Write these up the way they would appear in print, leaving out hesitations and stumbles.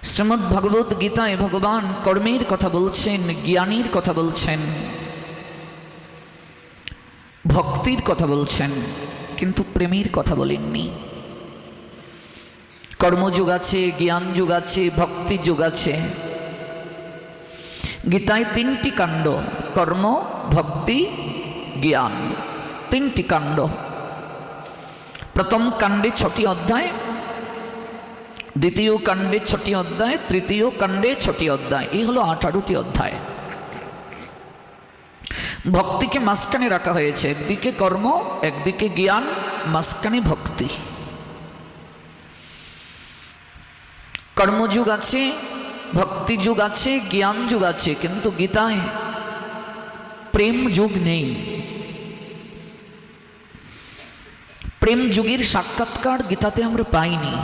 শ্রীমদ্ ভগবত গীতায় ভগবান কর্মের কথা বলছেন, জ্ঞানীর কথা বলছেন, ভক্তির কথা বলছেন, কিন্তু প্রেমের কথা বলেননি। কর্মযুগ আছে, জ্ঞান যুগ আছে, ভক্তি যুগ আছে। গীতায় তিনটি কাণ্ড, কর্ম, ভক্তি, জ্ঞান, তিনটি কাণ্ড। প্রথম কাণ্ডে 6টি অধ্যায়, দ্বিতীয় কাণ্ডে 6টি অধ্যায়, তৃতীয় কাণ্ডে 6টি অধ্যায়। এই হলো 18টি অধ্যায়। ভক্তিকে মাঝখানে রাখা হয়েছে, একদিকে কর্ম, একদিকে জ্ঞান, মাঝখানে ভক্তি। কর্মযুগ আছে, ভক্তি যুগ আছে, জ্ঞান যুগ আছে, কিন্তু গীতায় প্রেম যুগ নেই। প্রেম যুগের সাক্ষাৎকার গীতাতে আমরা পাইনি।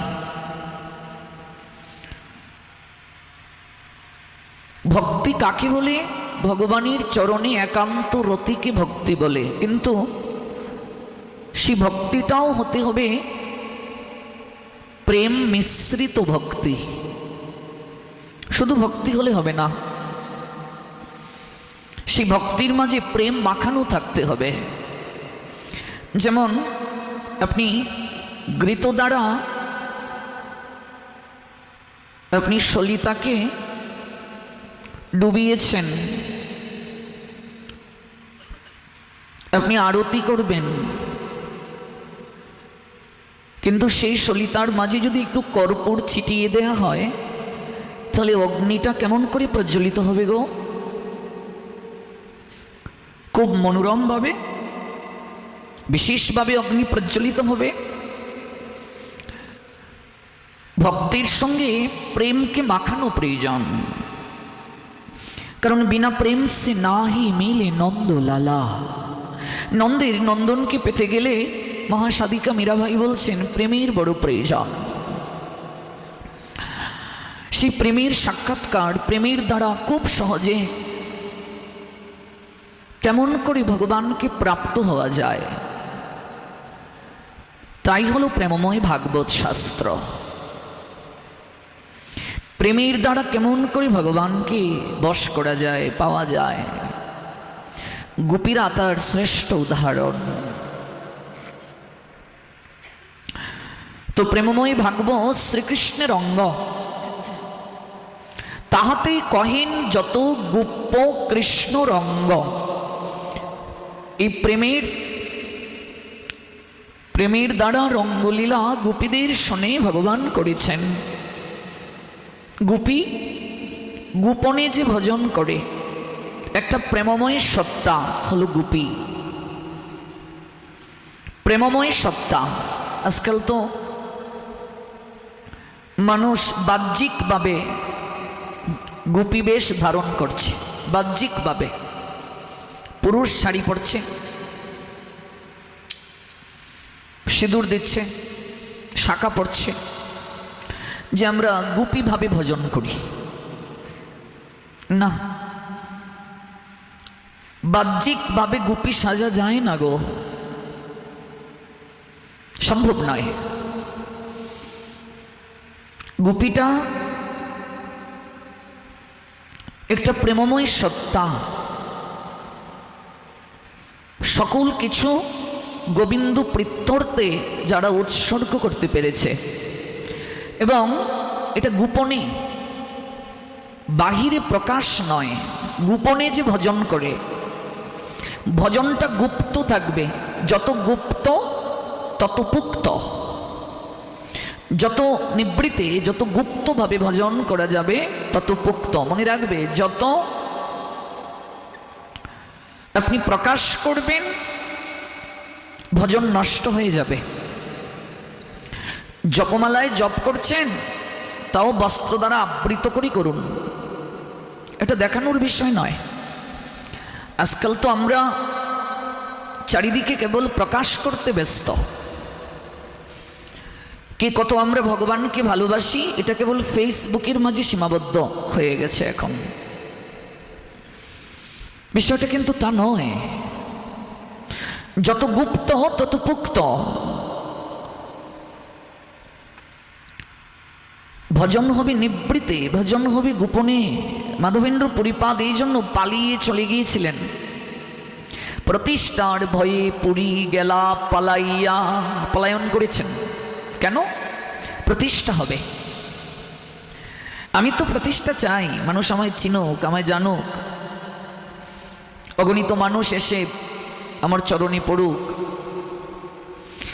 ভক্তি কাকে বলে? ভগবানের চরণে একান্ত রতিকে ভক্তি বলে, কিন্তু সেই ভক্তিটাও হতে হবে প্রেম মিশ্রিত ভক্তি। শুধু ভক্তি হলে হবে না, সেই ভক্তির মাঝে প্রেম মাখানো থাকতে হবে। যেমন আপনি ঘৃত দ্বারা আপনি সলিতাকে ডুবিয়েছেন, আপনি আরতি করবেন, কিন্তু সেই সলিতার মাঝে যদি একটু কর্পূর ছিটিয়ে দেয়া হয়, তাহলে অগ্নিটা কেমন করে প্রজ্বলিত হবে গো? খুব মনোরমভাবে, বিশেষভাবে অগ্নি প্রজ্বলিত হবে। ভক্তির সঙ্গে প্রেমকে মাখানো প্রয়োজন, কারণ বিনা প্রেম সে নাহি মিলে নন্দ লালা। নন্দের নন্দনকে পেতে গেলে মহাসাধিকা মীরাবাই বলছেন প্রেমের বড় প্রয়োজন। সেই প্রেমের সাক্ষাৎকার, প্রেমের দ্বারা খুব সহজে কেমন করে ভগবানকে প্রাপ্ত হওয়া যায়, তাই হলো প্রেমময় ভাগবত শাস্ত্র। প্রেমের দ্বারা কেমন করে ভগবানকে বশ করা যায়, পাওয়া যায়। গোপীরা তার শ্রেষ্ঠ উদাহরণ। তো প্রেমময় ভাগবত শ্রীকৃষ্ণের অঙ্গ, তাহাতে কহেন যত গোপ কৃষ্ণ রঙ্গ। এই প্রেমের দ্বারা রঙ্গলীলা গোপীদের শোনে ভগবান করেছেন। গোপী গোপনে যে ভজন করে, একটা প্রেমময় সত্তা হলো গোপী, প্রেমময় সত্তা। আজকাল তো মানুষ বাহ্যিকভাবে গোপী বেশ ধারণ করছে, বাহ্যিকভাবে পুরুষ শাড়ি পরছে, সিঁদুর দিচ্ছে, শাঁখা পরছে, যে আমরা গোপীভাবে ভজন করি। না, বাহ্যিকভাবে গোপী সাজা যায় না গো, সম্ভব নয়। গোপীটা একটা প্রেমময় সত্তা, সকল কিছু গোবিন্দ প্রীত্যর্থে যারা উৎসর্গ করতে পেরেছে, এবং এটা গোপনে, বাহিরে প্রকাশ নয়, গোপনে যে ভজন করে, ভজনটা গুপ্ত থাকবে। যত গুপ্ত তত পুক্ত, যত নিবৃত্তে, যত গুপ্তভাবে ভজন করা যাবে তত পুক্ত। মনে রাখবে, যত আপনি প্রকাশ করবেন ভজন নষ্ট হয়ে যাবে। জপমালায় জপ করছেন, তাও বস্ত্র দ্বারা আবৃত করে করুন, এটা দেখানোর বিষয় নয়। আজকাল তো আমরা চারিদিকে কেবল প্রকাশ করতে ব্যস্ত। কে কত আমরা ভগবানকে ভালোবাসি, এটা কেবল ফেসবুকের মাঝে সীমাবদ্ধ হয়ে গেছে এখন। বিষয়টা কিন্তু তা নয়। যত গুপ্ত তত পুক্ত। ভজন হবে নিবৃতে, ভজন হবে গোপনে। মাধবেন্দ্র পুরীপাদ এই জন্য পালিয়ে চলে গিয়েছিলেন। প্রতিষ্ঠার ভয়ে পুরী গেলা পালাইয়া, পলায়ন করেছেন। কেন? প্রতিষ্ঠা হবে। আমি তো প্রতিষ্ঠা চাই, মানুষ আমায় চিনুক, আমায় জানুক, অগণিত মানুষ এসে আমার চরণে পড়ুক।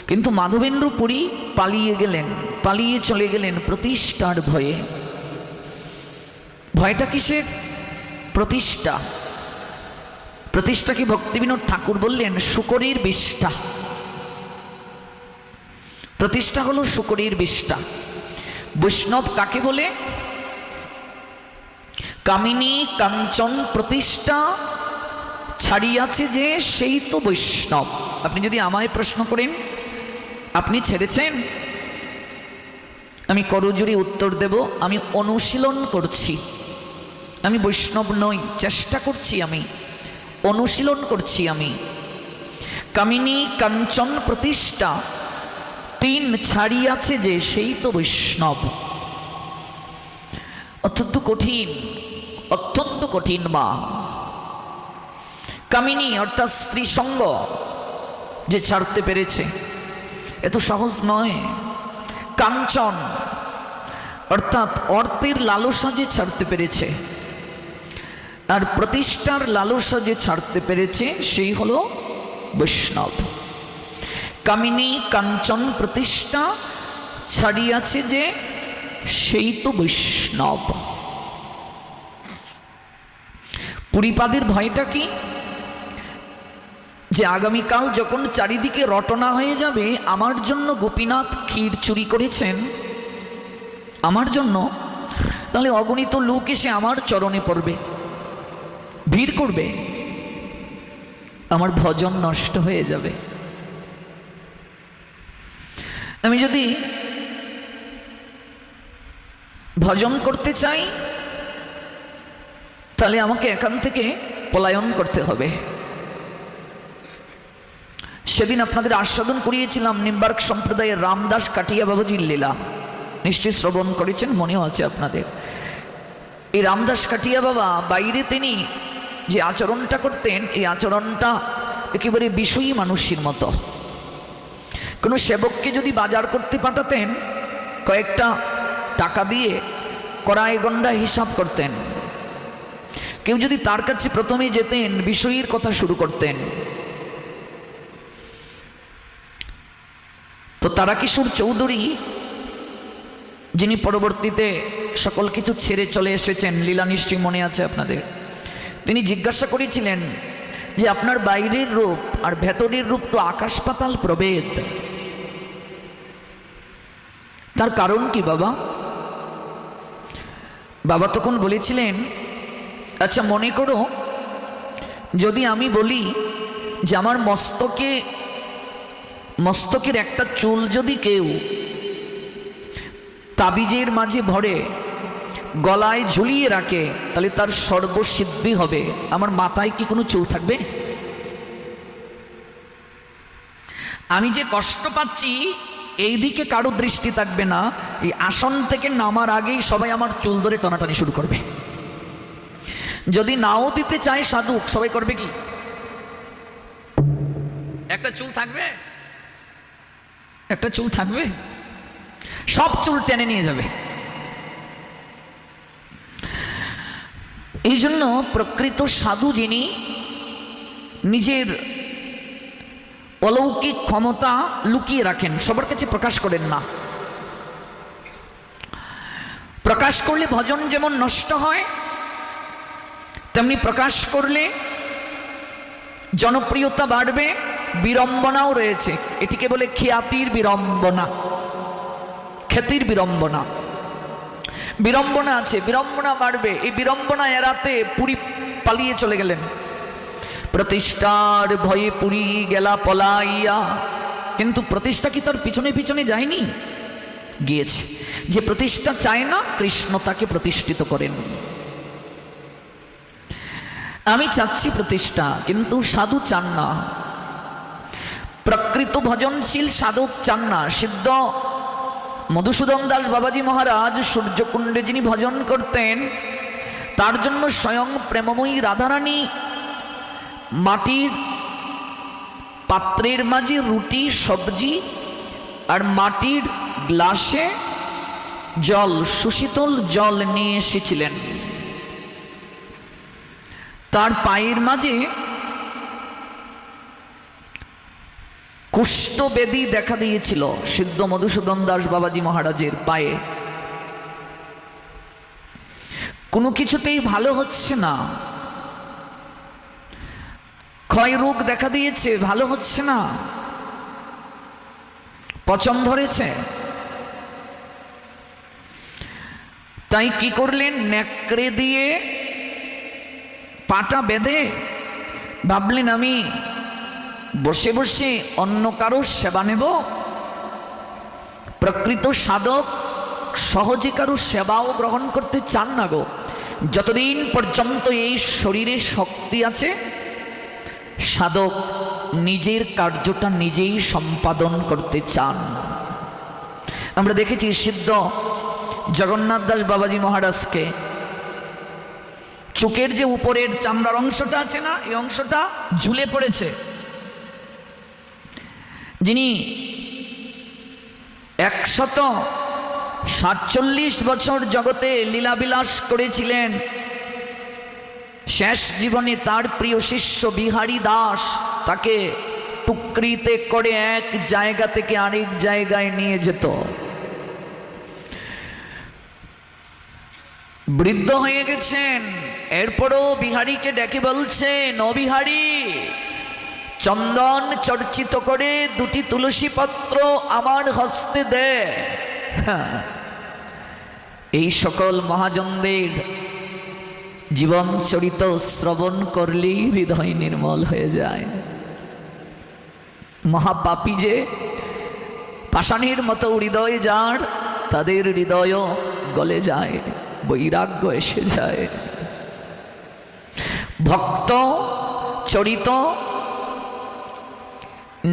কিন্তু মাধবেন্দ্র পুরী পালিয়ে গেলেন, পালিয়ে চলে গেলেন প্রতিষ্ঠার ভয়ে। ভয়টা কিসের? প্রতিষ্ঠা। প্রতিষ্ঠাকে ভক্তিবিনোদ ঠাকুর বললেন শুকরীর বিষ্ঠা। প্রতিষ্ঠা হলো শুকরীর বিষ্ঠা। বৈষ্ণব কাকে বলে? কামিনী কাঞ্চন প্রতিষ্ঠা ছাড়িয়াছে যে, সেই তো বৈষ্ণব। আপনি যদি আমায় প্রশ্ন করেন আপনি ছেড়েছেন, আমি করজোড়ে উত্তর দেব, আমি অনুশীলন করছি। আমি বৈষ্ণব নই, চেষ্টা করছি, আমি অনুশীলন করছি। আমি কামিনী কাঞ্চন প্রতিষ্ঠা তিন ছাড়িয়াছে যে, সেই তো বৈষ্ণব। অত্যন্ত কঠিন, অত্যন্ত কঠিন মা। কামিনী অর্থাৎ স্ত্রী সঙ্গ যে ছাড়তে পেরেছে, এত সহজ নয়। কাঞ্চন অর্থাৎ অর্থের লালসা যে ছাড়তে পেরেছে, আর প্রতিষ্ঠার লালসা যে ছাড়তে পেরেছে, সেই হলো বৈষ্ণব। কামিনী কাঞ্চন প্রতিষ্ঠা ছাড়িয়াছে যে, সেই তো বৈষ্ণব। পুরীপাদের ভয়টা কি? যে আগামীকাল যখন চারিদিকে রটনা হয়ে যাবে, আমার জন্য গোপীনাথ ক্ষীর চুরি করেছেন, আমার জন্য, তাহলে অগণিত লোক এসে আমার চরণে পড়বে, ভিড় করবে, আমার ভজন নষ্ট হয়ে যাবে। আমি যদি ভজন করতে চাই, তাহলে আমাকে এখান থেকে পলায়ন করতে হবে। সেদিন আপনাদের আস্বাদন করিয়েছিলাম নিম্বার্ক সম্প্রদায়ের রামদাস কাটিয়া বাবাজির লীলা, নিশ্চয়ই শ্রবণ করেছেন, মনেও আছে আপনাদের। এই রামদাস কাটিয়া বাবা বাইরে তিনি যে আচরণটা করতেন, এই আচরণটা একেবারে বিষয়ী মানুষের মতো। কোনো সেবককে যদি বাজার করতে পাঠাতেন, কয়েকটা টাকা দিয়ে কড়াই গন্ডা হিসাব করতেন। কেউ যদি তার কাছে প্রথমে যেতেন, বিষয়ীর কথা শুরু করতেন। তো তারাকিশোর চৌধুরী, যিনি পরবর্তীতে সকল কিছু ছেড়ে চলে এসেছেন, লীলা নিশ্চয়ই মনে আছে আপনাদের, তিনি জিজ্ঞাসা করেছিলেন যে আপনার বাইরের রূপ আর ভেতরের রূপ তো আকাশ পাতাল প্রভেদ, তার কারণ কি বাবা? বাবা তখন বলেছিলেন, আচ্ছা মনে করো যদি আমি বলি যে আমার মস্তকের একটা চুল যদি কেউ তাবিজের মাঝে ভরে গলায় ঝুলিয়ে রাখে, তাহলে তার সর্বসিদ্ধি হবে। আমার মাথায় কি কোনো চুল থাকবে? আমি যে কষ্ট পাচ্ছি এই দিকে কারো দৃষ্টি থাকবে না, এই আসন থেকে নামার আগেই সবাই আমার চুল ধরে টানাটানি শুরু করবে। যদি নাও দিতে চায় সাধুক, সবাই করবে কি? একটা চুল থাকবে? একটা চুল থাকবে? সব চুল টেনে নিয়ে যাবে। এই জন্য প্রকৃত সাধু যিনি নিজের অলৌকিক ক্ষমতা লুকিয়ে রাখেন, সবার কাছে প্রকাশ করেন না। প্রকাশ করলে ভজন যেমন নষ্ট হয়, তেমনি প্রকাশ করলে জনপ্রিয়তা বাড়বে, বিড়ম্বনাও রয়েছে। এটিকে বলে খ্যাতির বিড়ম্বনা, খ্যাতির বিড়ম্বনা। বিড়ম্বনা আছে, বিড়ম্বনা বাড়বে। এই বিড়ম্বনা এড়াতে পুরী পালিয়ে চলে গেলেন। প্রতিষ্ঠার ভয়ে পুরী গেলা পলাইয়া। কিন্তু প্রতিষ্ঠা কি তার পিছনে পিছনে যায়নি? গিয়েছে। যে প্রতিষ্ঠা চায় না, কৃষ্ণ তাকে প্রতিষ্ঠিত করেন। আমি চাচ্ছি প্রতিষ্ঠা, কিন্তু সাধু চান না। প্রকৃত ভজনশীল সাধক চান না, সিদ্ধ মধুসূদন দাস বাবাজি মহারাজ সূর্যকুণ্ডে যিনি ভজন করতেন, তার জন্য স্বয়ং প্রেমময়ী রাধারানী মাটির পাত্রের মাঝে রুটি সবজি আর মাটির গ্লাসে জল, সুশীতল জল নিয়ে এসেছিলেন। তার পায়ের মাঝে কুষ্ঠবেদী দেখা দিয়েছিল সিদ্ধ মধুসূদন দাস বাবাজি মহারাজের পায়ে। কোনো কিছুতেই ভালো হচ্ছে না, ক্ষয় রোগ দেখা দিয়েছে, ভালো হচ্ছে না, পচন ধরেছে। তাই কি করলেন, নেকড়ে দিয়ে পাটা বেঁধে ভাবলেন আমি বসে বসে অন্য কারো সেবা নেব। প্রকৃত সাধক সহজে কারো সেবাও গ্রহণ করতে চান না গো। যতদিন পর্যন্ত এই শরীরে শক্তি আছে, সাধক নিজের কার্যটা নিজেই সম্পাদন করতে চান। আমরা দেখেছি সিদ্ধ জগন্নাথ দাস বাবাজি মহারাজকে চোখের যে উপরের চামড়ার অংশটা আছে না, এই অংশটা ঝুলে পড়েছে। যিনি 147 বছর জগতে লীলাবিলাস করেছিলেন, শেষ জীবনে তার প্রিয় শিষ্য বিহারী দাস তাকে টুকরিতে করে এক জায়গা থেকে আরেক জায়গায় নিয়ে যেত। বৃদ্ধ হয়ে গেছেন, এরপরও বিহারীকে ডেকে বলছেন, ও বিহারী, চন্দন চর্চিত করে 2টি তুলসী পত্র আমার হস্তে দে। এই সকল মহাজনদের জীবন চরিত শ্রবণ করলেই হৃদয় নির্মল হয়ে যায়। মহাপাপী যে পাষাণের মতো হৃদয় যার, তাদের হৃদয়ও গলে যায়, বৈরাগ্য এসে যায়। ভক্ত চরিত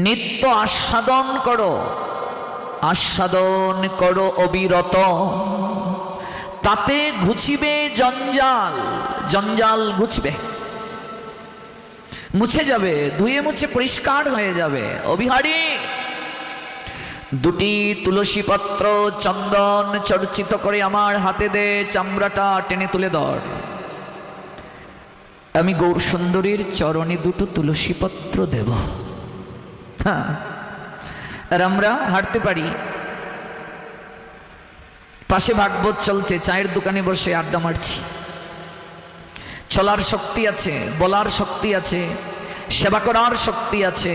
নিত্য আস্বাদন করো, আস্বাদন করো অবিরত, তাতে ঘুচিবে জঞ্জাল, জঞ্জাল ঘুচবে, মুছে যাবে, ধুয়ে মুছে পরিষ্কার হয়ে যাবে। অবিহারী, 2টি তুলসী পত্র চন্দন চর্চিত করে আমার হাতে দে, চামড়াটা টেনে তুলে ধর। আমি গৌর সুন্দরীর চরণে 2টো তুলসী পত্র দেব। হ্যাঁ, আর আমরা হাঁটতে পারি, পাশে ভাগবত চলছে, চায়ের দোকানে বসে আড্ডা মারছি, চলার শক্তি আছে, বলার শক্তি আছে, সেবা করার শক্তি আছে।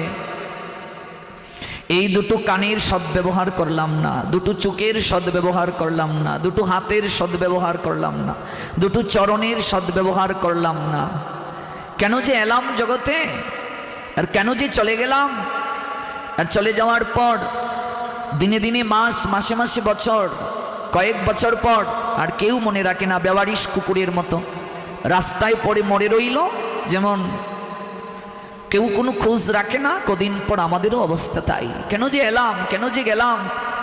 এই 2টো কানের সদ্ব্যবহার করলাম না, 2টো চোখের সদ্ব্যবহার করলাম না, 2টো হাতের সদ্ব্যবহার করলাম না, 2টো চরণের সদ্ব্যবহার করলাম না। কেন যে এলাম জগতে, আর কেন যে চলে গেলাম, আর চলে যাওয়ার পর দিনে দিনে মাস, মাসে মাসে বছর, কয়েক বছর পর আর কেউ মনে রাখে না, বেওয়ারিশ কুকুরের মতো রাস্তায় পড়ে মরে রইল। যেমন কেউ কোনো খোঁজ রাখে না, কদিন পর আমাদেরও অবস্থা তাই। কেন যে এলাম, কেন যে গেলাম,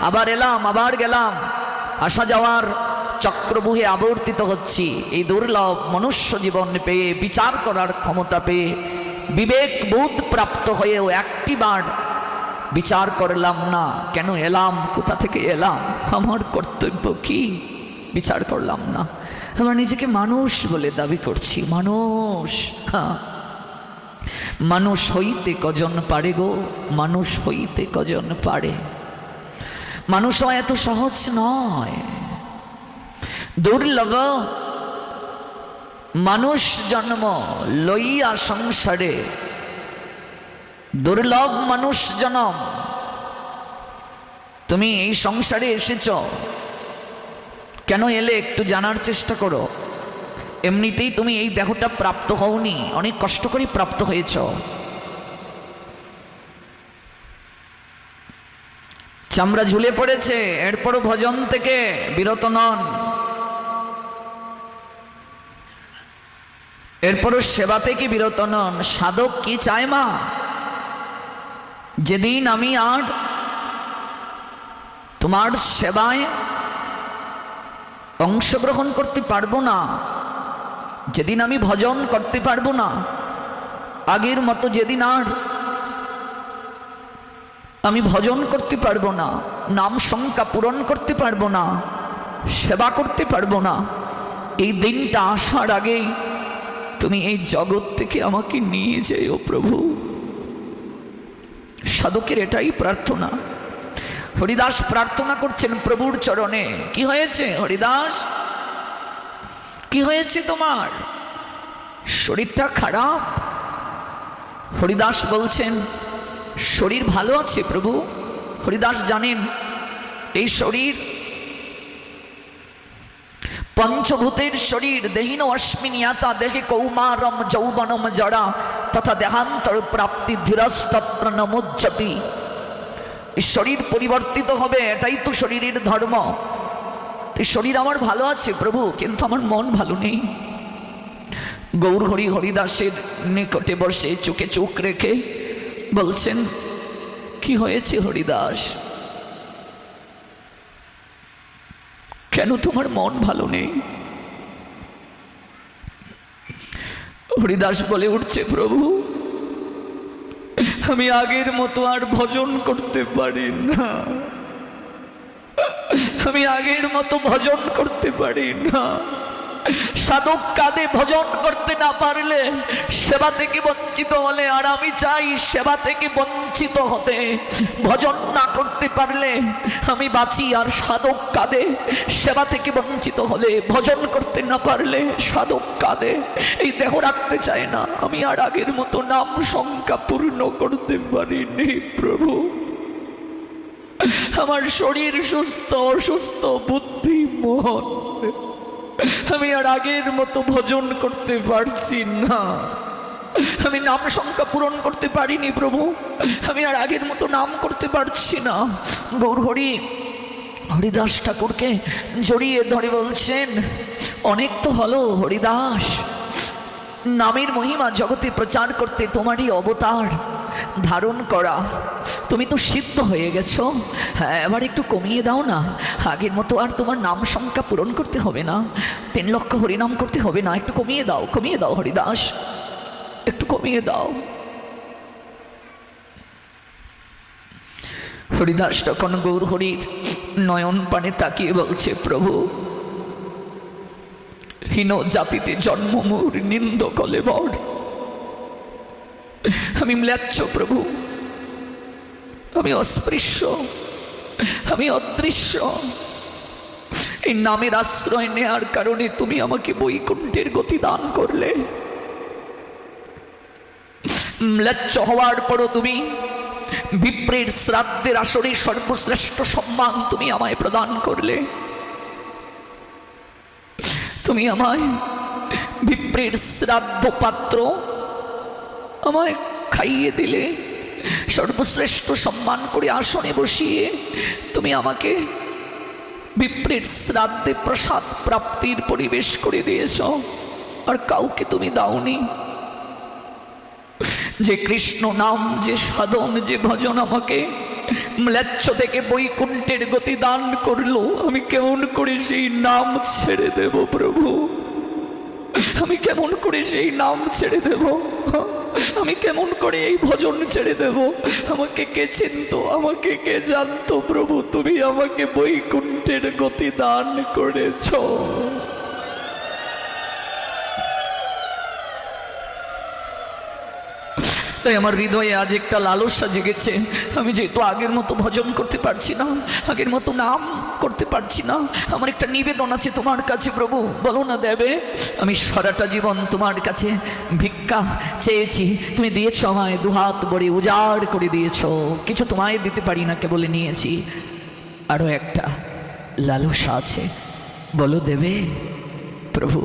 আবার এলাম, আবার গেলাম, আসা যাওয়ার চক্রবুহে আবর্তিত হচ্ছি। এই দুর্লভ মনুষ্য জীবন পেয়ে, বিচার করার ক্ষমতা পেয়ে, বিবেক বোধ প্রাপ্ত হয়েও একটিবার বিচার করলাম না, কেন এলাম, কোথা থেকে এলাম, আমার কর্তব্য কি, বিচার করলাম না। আমরা নিজেকে মানুষ বলে দাবি করছি, মানুষ। হ্যাঁ, মানুষ হইতে কজন পারে গো, মানুষ হইতে কজন পারে। মানুষ হওয়া এত সহজ নয়, দুর্লভ। মানুষ জন্ম লইয়া সংসারে, দুর্লভ মানুষ জন্ম। তুমি এই সংসারে এসেছ, কেন এলে একটু জানার চেষ্টা করো। এমনিতেই তুমি এই দেহটা প্রাপ্ত হওনি, অনেক কষ্ট করে প্রাপ্ত হয়েছ। চামড়া ঝুলে পড়েছে, এরপরও ভজন থেকে বিরত নন, এরপরও সেবা থেকে বিরত নন। সাধক কি চায় মা, যেদিন আমি আর তোমার সেবায় অংশগ্রহণ করতে পারবো না, যেদিন আমি ভজন করতে পারবো না, আগের মতো যেদিন আর আমি ভজন করতে পারবো না, নাম সংখ্যা পূরণ করতে পারবো না, সেবা করতে পারবো না, এই দিনটা আসার আগেই তুমি এই জগৎ থেকে আমাকে নিয়ে যেও প্রভু। সাধকের এটাই প্রার্থনা। হরিদাস প্রার্থনা করছেন প্রভুর চরণে। কি হয়েছে হরিদাস, কি হয়েছে তোমার? শরীরটা খারাপ? হরিদাস বলছেন শরীর ভালো আছে প্রভু। হরিদাস জানেন এই শরীর পঞ্চভূতের শরীর, দেহিন অস্মিনিয়াতা দেহে কৌমারম যৌবনম জড়া তথা দেহান্তর প্রাপ্তি ধীরস্তত্র নমোজ্জতি। এই শরীর পরিবর্তিত হবে, এটাই তো শরীরের ধর্ম। এই শরীর আমার ভালো আছে প্রভু, কিন্তু আমার মন ভালো নেই। গৌরহরি হরিদাসের নিকটে বসে চোখে চোখ রেখে বলছেন কি হয়েছে হরিদাস, কেন তোমার মন ভালো নেই? হরিদাস বলে উঠছে প্রভু, আমি আগের মতো আর ভজন করতে পারি না, আমি আগের মতো ভজন করতে পারি না। সাধক কাঁদে ভজন করতে না পারলে, সেবা থেকে বঞ্চিত হলে, আর আমি চাই সেবা থেকে বঞ্চিত হতে। ভজন না করতে পারলে আমি বাঁচি, আর সাধক কাঁদে সেবা থেকে বঞ্চিত হলে। ভজন করতে না পারলে সাধক কাঁদে, এই দেহ রাখতে চায় না। আমি আর আগের মতো নাম সংখ্যা পূর্ণ করতে পারিনি প্রভু। আমার শরীর সুস্থ, অসুস্থ, বুদ্ধি মন, আমি আর আগের মতো ভজন করতে পারছি না। আমি নাম সংখ্যা পূরণ করতে পারিনি প্রভু, আমি আর আগের মতো নাম করতে পারছি না। গৌরহরি হরিদাস ঠাকুরকে জড়িয়ে ধরে বলছেন অনেক তো হলো হরিদাস, নামের মহিমা জগতে প্রচার করতে তোমারই অবতার ধারণ করা। তুমি তো সিদ্ধ হয়ে গেছো, হ্যাঁ এবার একটু কমিয়ে দাও না। আগের মতো আর তোমার নাম সংখ্যা পূরণ করতে হবে না, 3 লক্ষ হরিনাম করতে হবে না। একটু কমিয়ে দাও, কমিয়ে দাও হরিদাস, একটু কমিয়ে দাও। হরিদাস তখন গৌরহরির নয়ন পানে তাকিয়ে বলছে প্রভু, হীন জাতিতে জন্ম মোর নিন্দ কলে বর। আমি ম্লেচ্ছ প্রভু, আমি অস্পৃশ্য, আমি অদৃশ্য। এই নামের আশ্রয় নেয়ার কারণে তুমি আমাকে বৈকুণ্ঠের গতি দান করলে। ম্লেচ্ছ হওয়ার পরও তুমি বিপ্রের শ্রাদ্ধের আসরে সর্বশ্রেষ্ঠ সম্মান তুমি আমায় প্রদান করলে। তুমি আমায় বিপ্রের শ্রাদ্ধ পাত্র আমায় খাইয়ে দিলে, সর্বশ্রেষ্ঠ সম্মান করে আসনে বসিয়ে তুমি আমাকে বিপ্রের শ্রাদ্ধে প্রসাদ প্রাপ্তির পরিবেশ করে দিয়েছ, আর কাউকে তুমি দাওনি। যে কৃষ্ণ নাম, যে সাধন, যে ভজন আমাকে ম্লেচ্ছ থেকে বৈকুণ্ঠের গতি দান করলো, আমি কেমন করে সেই নাম ছেড়ে দেব প্রভু? আমি কেমন করে সেই নাম ছেড়ে দেব? আমি কেমন করে এই ভজন ছেড়ে দেব? আমাকে কে চিনতো, আমাকে কে জানতো প্রভু? তুমি আমাকে বৈকুণ্ঠের গতি দান করেছ। তাই আমার হৃদয়ে আজ একটা লালসা জেগেছে। আমি যেহেতু আগের মতো ভজন করতে পারছি না, আগের মতো নাম করতে পারছি না, আমার একটা নিবেদন আছে তোমার কাছে প্রভু। বলো না দেবে? আমি সারাটা জীবন তোমার কাছে ভিক্ষা চেয়েছি, তুমি দিয়েছ আমায়, দুহাত ভরে উজাড় করে দিয়েছ। কিছু তোমায় দিতে পারি না, কেবল নিয়েছি। আরও একটা লালসা আছে, বলো দেবে প্রভু?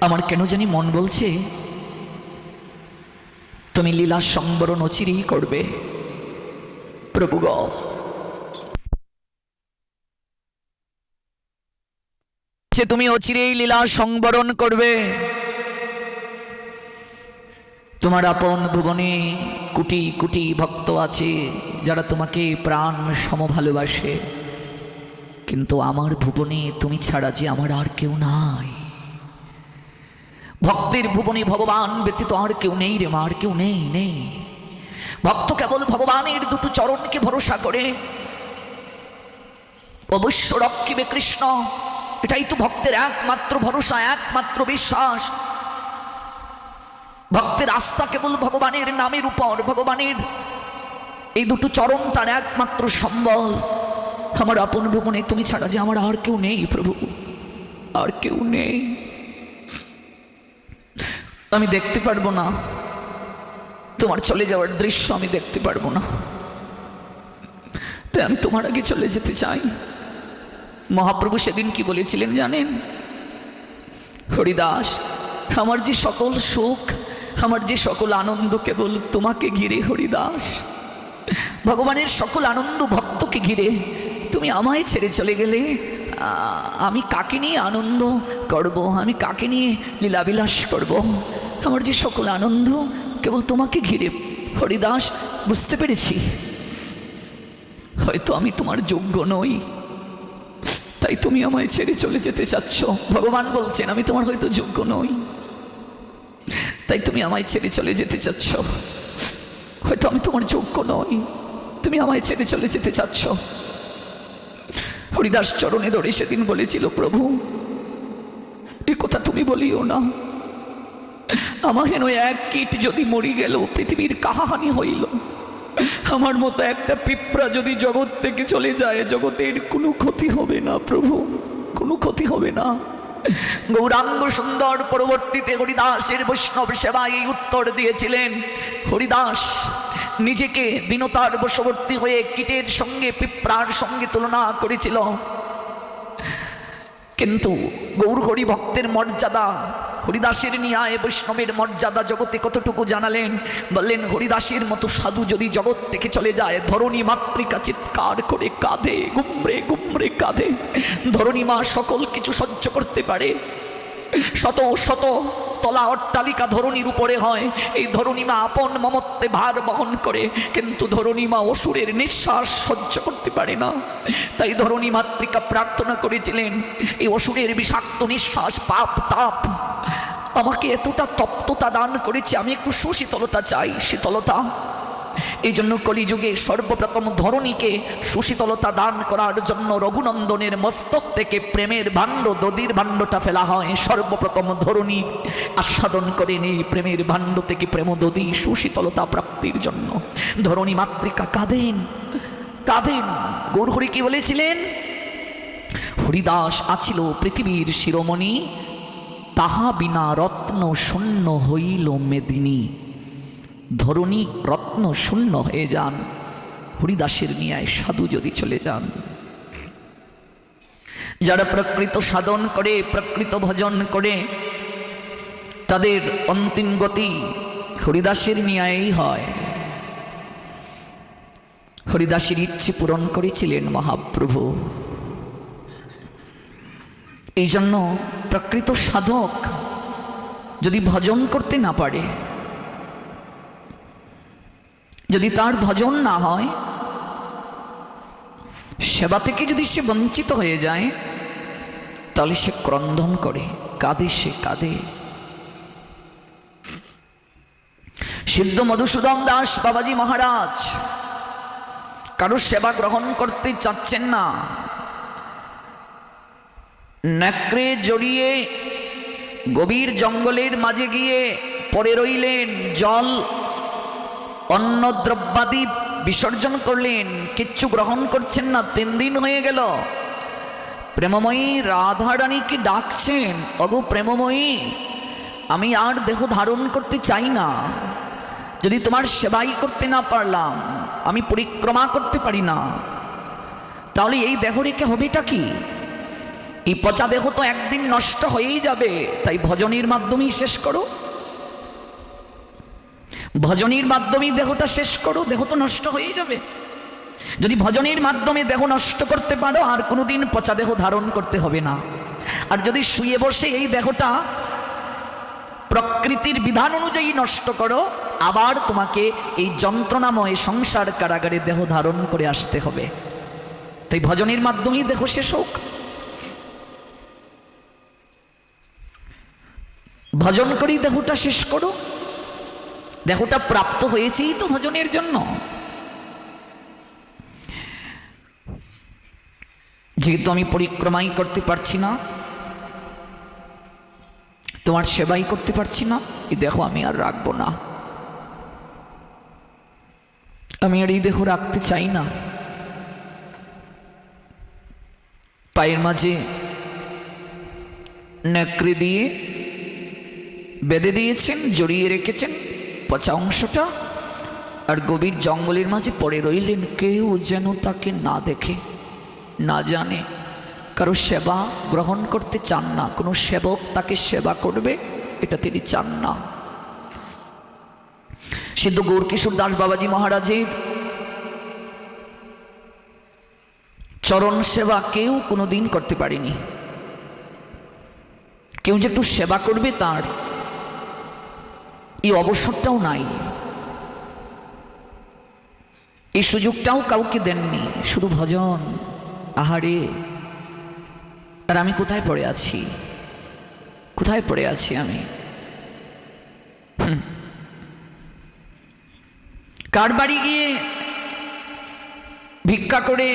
আমার কেন জানি মন বলছে তুমি লীলা সংবরণ অচিরেই করবে প্রভু গো। তুমি অচিরেই লীলা সংবরণ করবে। তোমার আপন ভুবনে কোটি কোটি ভক্ত আছে, যারা তোমাকে প্রাণ সম ভালোবাসে, কিন্তু আমার ভুবনে তুমি ছাড়া যে আমার আর কেউ নাই। ভক্তের ভুবনে ভগবান ব্যতীত আর কেউ নেই রে মা, আর কেউ নেই নেই। ভক্ত কেবল ভগবানের দুটো চরণকে ভরসা করে, অবশ্য রক্ষিবে কৃষ্ণ, এটাই তো ভক্তের একমাত্র ভরসা, একমাত্র বিশ্বাস। ভক্তের আস্থা কেবল ভগবানের নামের উপর, ভগবানের এই দুটো চরণ তার একমাত্র সম্বল। আমার আপন ভুবনে তুমি ছাড়া যে আমার আর কেউ নেই প্রভু, আর কেউ নেই। আমি দেখতে পারবো না তোমার চলে যাওয়ার দৃশ্য, আমি দেখতে পারবো না, তাই আমি তোমার আগে চলে যেতে চাই। মহাপ্রভু সেদিন কি বলেছিলেন জানেন? হরিদাস, আমার যে সকল সুখ, আমার যে সকল আনন্দ কেবল তোমাকে ঘিরে হরিদাস। ভগবানের সকল আনন্দ ভক্তকে ঘিরে, তুমি আমায় ছেড়ে চলে গেলে আমি কাকে নিয়ে আনন্দ করব, আমি কাকে নিয়ে লীলাবিলাস করব? আমার যে সকল আনন্দ কেবল তোমাকে ঘিরে। হরিদাস, বুঝতে পেরেছি হয়তো আমি তোমার যোগ্য নই, তাই তুমি আমায় ছেড়ে চলে যেতে চাচ্ছ। ভগবান বলছেন আমি তোমার হয়তো যোগ্য নই, তাই তুমি আমায় ছেড়ে চলে যেতে চাচ্ছ। হয়তো আমি তোমার যোগ্য নই, তুমি আমায় ছেড়ে চলে যেতে চাচ্ছ। হরিদাস চরণে ধরে সেদিন বলেছিল, প্রভু এ কথা তুমি বলিও না, আমার হেন এক কীট যদি মরি গেল পৃথিবীর কাহাহানি হইল। আমার মতো একটা পিঁপড়া যদি জগৎ থেকে চলে যায়, জগতের কোনো ক্ষতি হবে না প্রভু, কোনো ক্ষতি হবে না। গৌরাঙ্গ সুন্দর পরবর্তীতে হরিদাসের বৈষ্ণব সেবায় এই উত্তর দিয়েছিলেন। হরিদাস নিজেকে দীনতার বশবর্তী হয়ে কীটের সঙ্গে, পিঁপড়ার সঙ্গে তুলনা করেছিল, কিন্তু গৌর হরি ভক্তের মর্যাদা, হরিদাসের ন্যায় বৈষ্ণবের মর্যাদা জগতে কতটুকু জানালেন। বললেন, হরিদাসের মতো সাধু যদি জগৎ থেকে চলে যায়, ধরণী মাতৃকা চিৎকার করে কাঁদে, গুমরে গুমরে কাঁদে। ধরণী মা সকল কিছু সহ্য করতে পারে, শত শত তলা অট্টালিকা ধরণীর উপরে হয়, এই ধরণী মা আপন মমত্বে ভার বহন করে, কিন্তু ধরণী মা অসুরের নিঃশ্বাস সহ্য করতে পারে না। তাই ধরণী মাতৃকা প্রার্থনা করেছিলেন, এই অসুরের বিষাক্ত নিঃশ্বাস, পাপ তাপ আমাকে এতটা তপ্ততা দান করেছে, আমি একটু সুশীতলতা চাই, শীতলতা। এই জন্য কলিযুগে সর্বপ্রথম ধরণীকে সুশীতলতা দান করার জন্য রঘুনন্দনের মস্তক থেকে প্রেমের ভাণ্ড, দধির ভাণ্ডটা ফেলা হয়। সর্বপ্রথম ধরণী আস্বাদন করে নেই প্রেমের ভাণ্ড থেকে প্রেম দধি, সুশীতলতা প্রাপ্তির জন্য। ধরণী মাতৃকা কাঁদেন কাঁদেন। গৌরহরি কি বলেছিলেন? হরিদাস আছিল পৃথিবীর শিরোমণি, তাহা বিনা রত্ন শূন্য হইল মেদিনী। ধরণী রত্ন শূন্য হয়ে যান, হরিদাসের ন্যায় সাধু যদি চলে যান। যারা প্রকৃত সাধন করে, প্রকৃত ভজন করে, তাদের অন্তিম গতি হরিদাসের ন্যায়ই হয়। হরিদাসের ইচ্ছে পূরণ করেছিলেন মহাপ্রভু। এই জন্য প্রকৃত সাধক যদি ভজন করতে না পারে, যদি তার ভজন না হয়, সেবা থেকে যদি সে বঞ্চিত হয়ে যায়, তাহলে সে ক্রন্দন করে, কাঁদে, সে কাঁদে। সিদ্ধ মধুসূদন দাস বাবাজি মহারাজ কারোর সেবা গ্রহণ করতে চাচ্ছেন না, নেকড়ে জড়িয়ে গভীর জঙ্গলের মাঝে গিয়ে পড়ে রইলেন, জল অন্ন দ্রব্যাদি বিসর্জন করলেন, কিচ্ছু গ্রহণ করছেন না। 3 দিন হয়ে গেল। প্রেমময়ী রাধারানীকে ডাকছেন, অগো প্রেমময়ী, আমি আর দেহ ধারণ করতে চাই না, যদি তোমার সেবাই করতে না পারলাম, আমি পরিক্রমা করতে পারি না, তাহলে এই দেহ রেখে হবেটা কি? এই পচা দেহ তো একদিন নষ্ট হয়েই যাবে, তাই ভজনের মাধ্যমেই শেষ করো, ভজনের মাধ্যমেই দেহটা শেষ করো, দেহ তো নষ্ট হয়েই যাবে। যদি ভজনের মাধ্যমে দেহ নষ্ট করতে পারো, আর কোনোদিন পচা দেহ ধারণ করতে হবে না। আর যদি শুয়ে বসে এই দেহটা প্রকৃতির বিধান অনুযায়ী নষ্ট করো, আবার তোমাকে এই যন্ত্রণাময় সংসার কারাগারে দেহ ধারণ করে আসতে হবে। তাই ভজনের মাধ্যমেই দেহ শেষ হোক, ভজন করেই দেহটা শেষ করো। দেহটা প্রাপ্ত হয়েছেই তো ভজনের জন্য। যেহেতু আমি পরিক্রমাই করতে পারছি না, তোমার সেবাই করতে পারছি না, এই দেহ আমি আর রাখবো না। আমি আর এই দেহ রাখতে চাই না। পায়ের মাঝে নেকড়ে দিয়ে বেঁধে দিয়েছেন, জড়িয়ে রেখেছেন পচা অংশটা, আর গভীর জঙ্গলের মাঝে পড়ে রইলেন। কেউ যেন তাকে না দেখে, না জানে, কারো সেবা গ্রহণ করতে চান না, কোনো সেবক তাকে সেবা করবে এটা তিনি চান না। সিদ্ধ গৌরকিশোর দাস বাবাজি মহারাজের চরণ সেবা কেউ কোনোদিন করতে পারেনি। কেউ যে একটু সেবা করবে তার এই অবসরটাও নাই, এই সুযোগটাও কাউকে দেননি। শুধু ভজন, আহারে। আর আমি কোথায় পড়ে আছি, কোথায় পড়ে আছি আমি? কার বাড়ি গিয়ে ভিক্ষা করে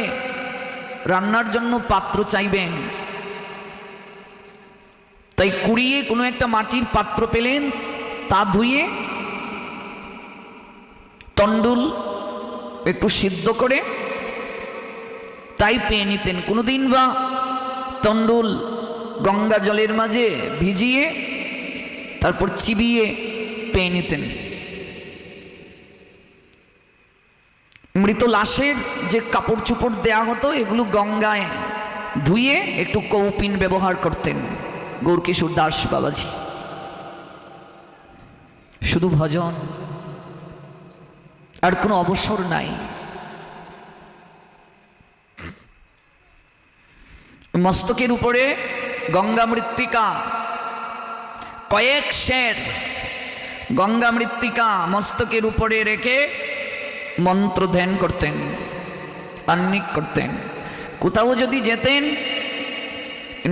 রান্নার জন্য পাত্র চাইবেন? তাই কুড়িয়ে কোনো একটা মাটির পাত্র পেলেন, তা ধুয়ে তন্ডুল একটু সিদ্ধ করে তাই পেয়ে নিতেন। কোনোদিন বা তন্ডুল গঙ্গা জলের মাঝে ভিজিয়ে তারপর চিবিয়ে পেয়ে নিতেন। মৃত লাশের যে কাপড় চোপড় দেয়া হতো, এগুলো গঙ্গায় ধুয়ে একটু কৌপিন ব্যবহার করতেন গৌরকিশোর দাস বাবাজি। শুধু ভজন, আর কোনো অবসর নাই। মস্তকের উপরে গঙ্গা মৃত্তিকা, কয়েক সের গঙ্গা মৃত্তিকা মস্তকের উপরে রেখে মন্ত্র ধ্যান করতেন, আহ্নিক করতেন। কোথাও যদি যেতেন,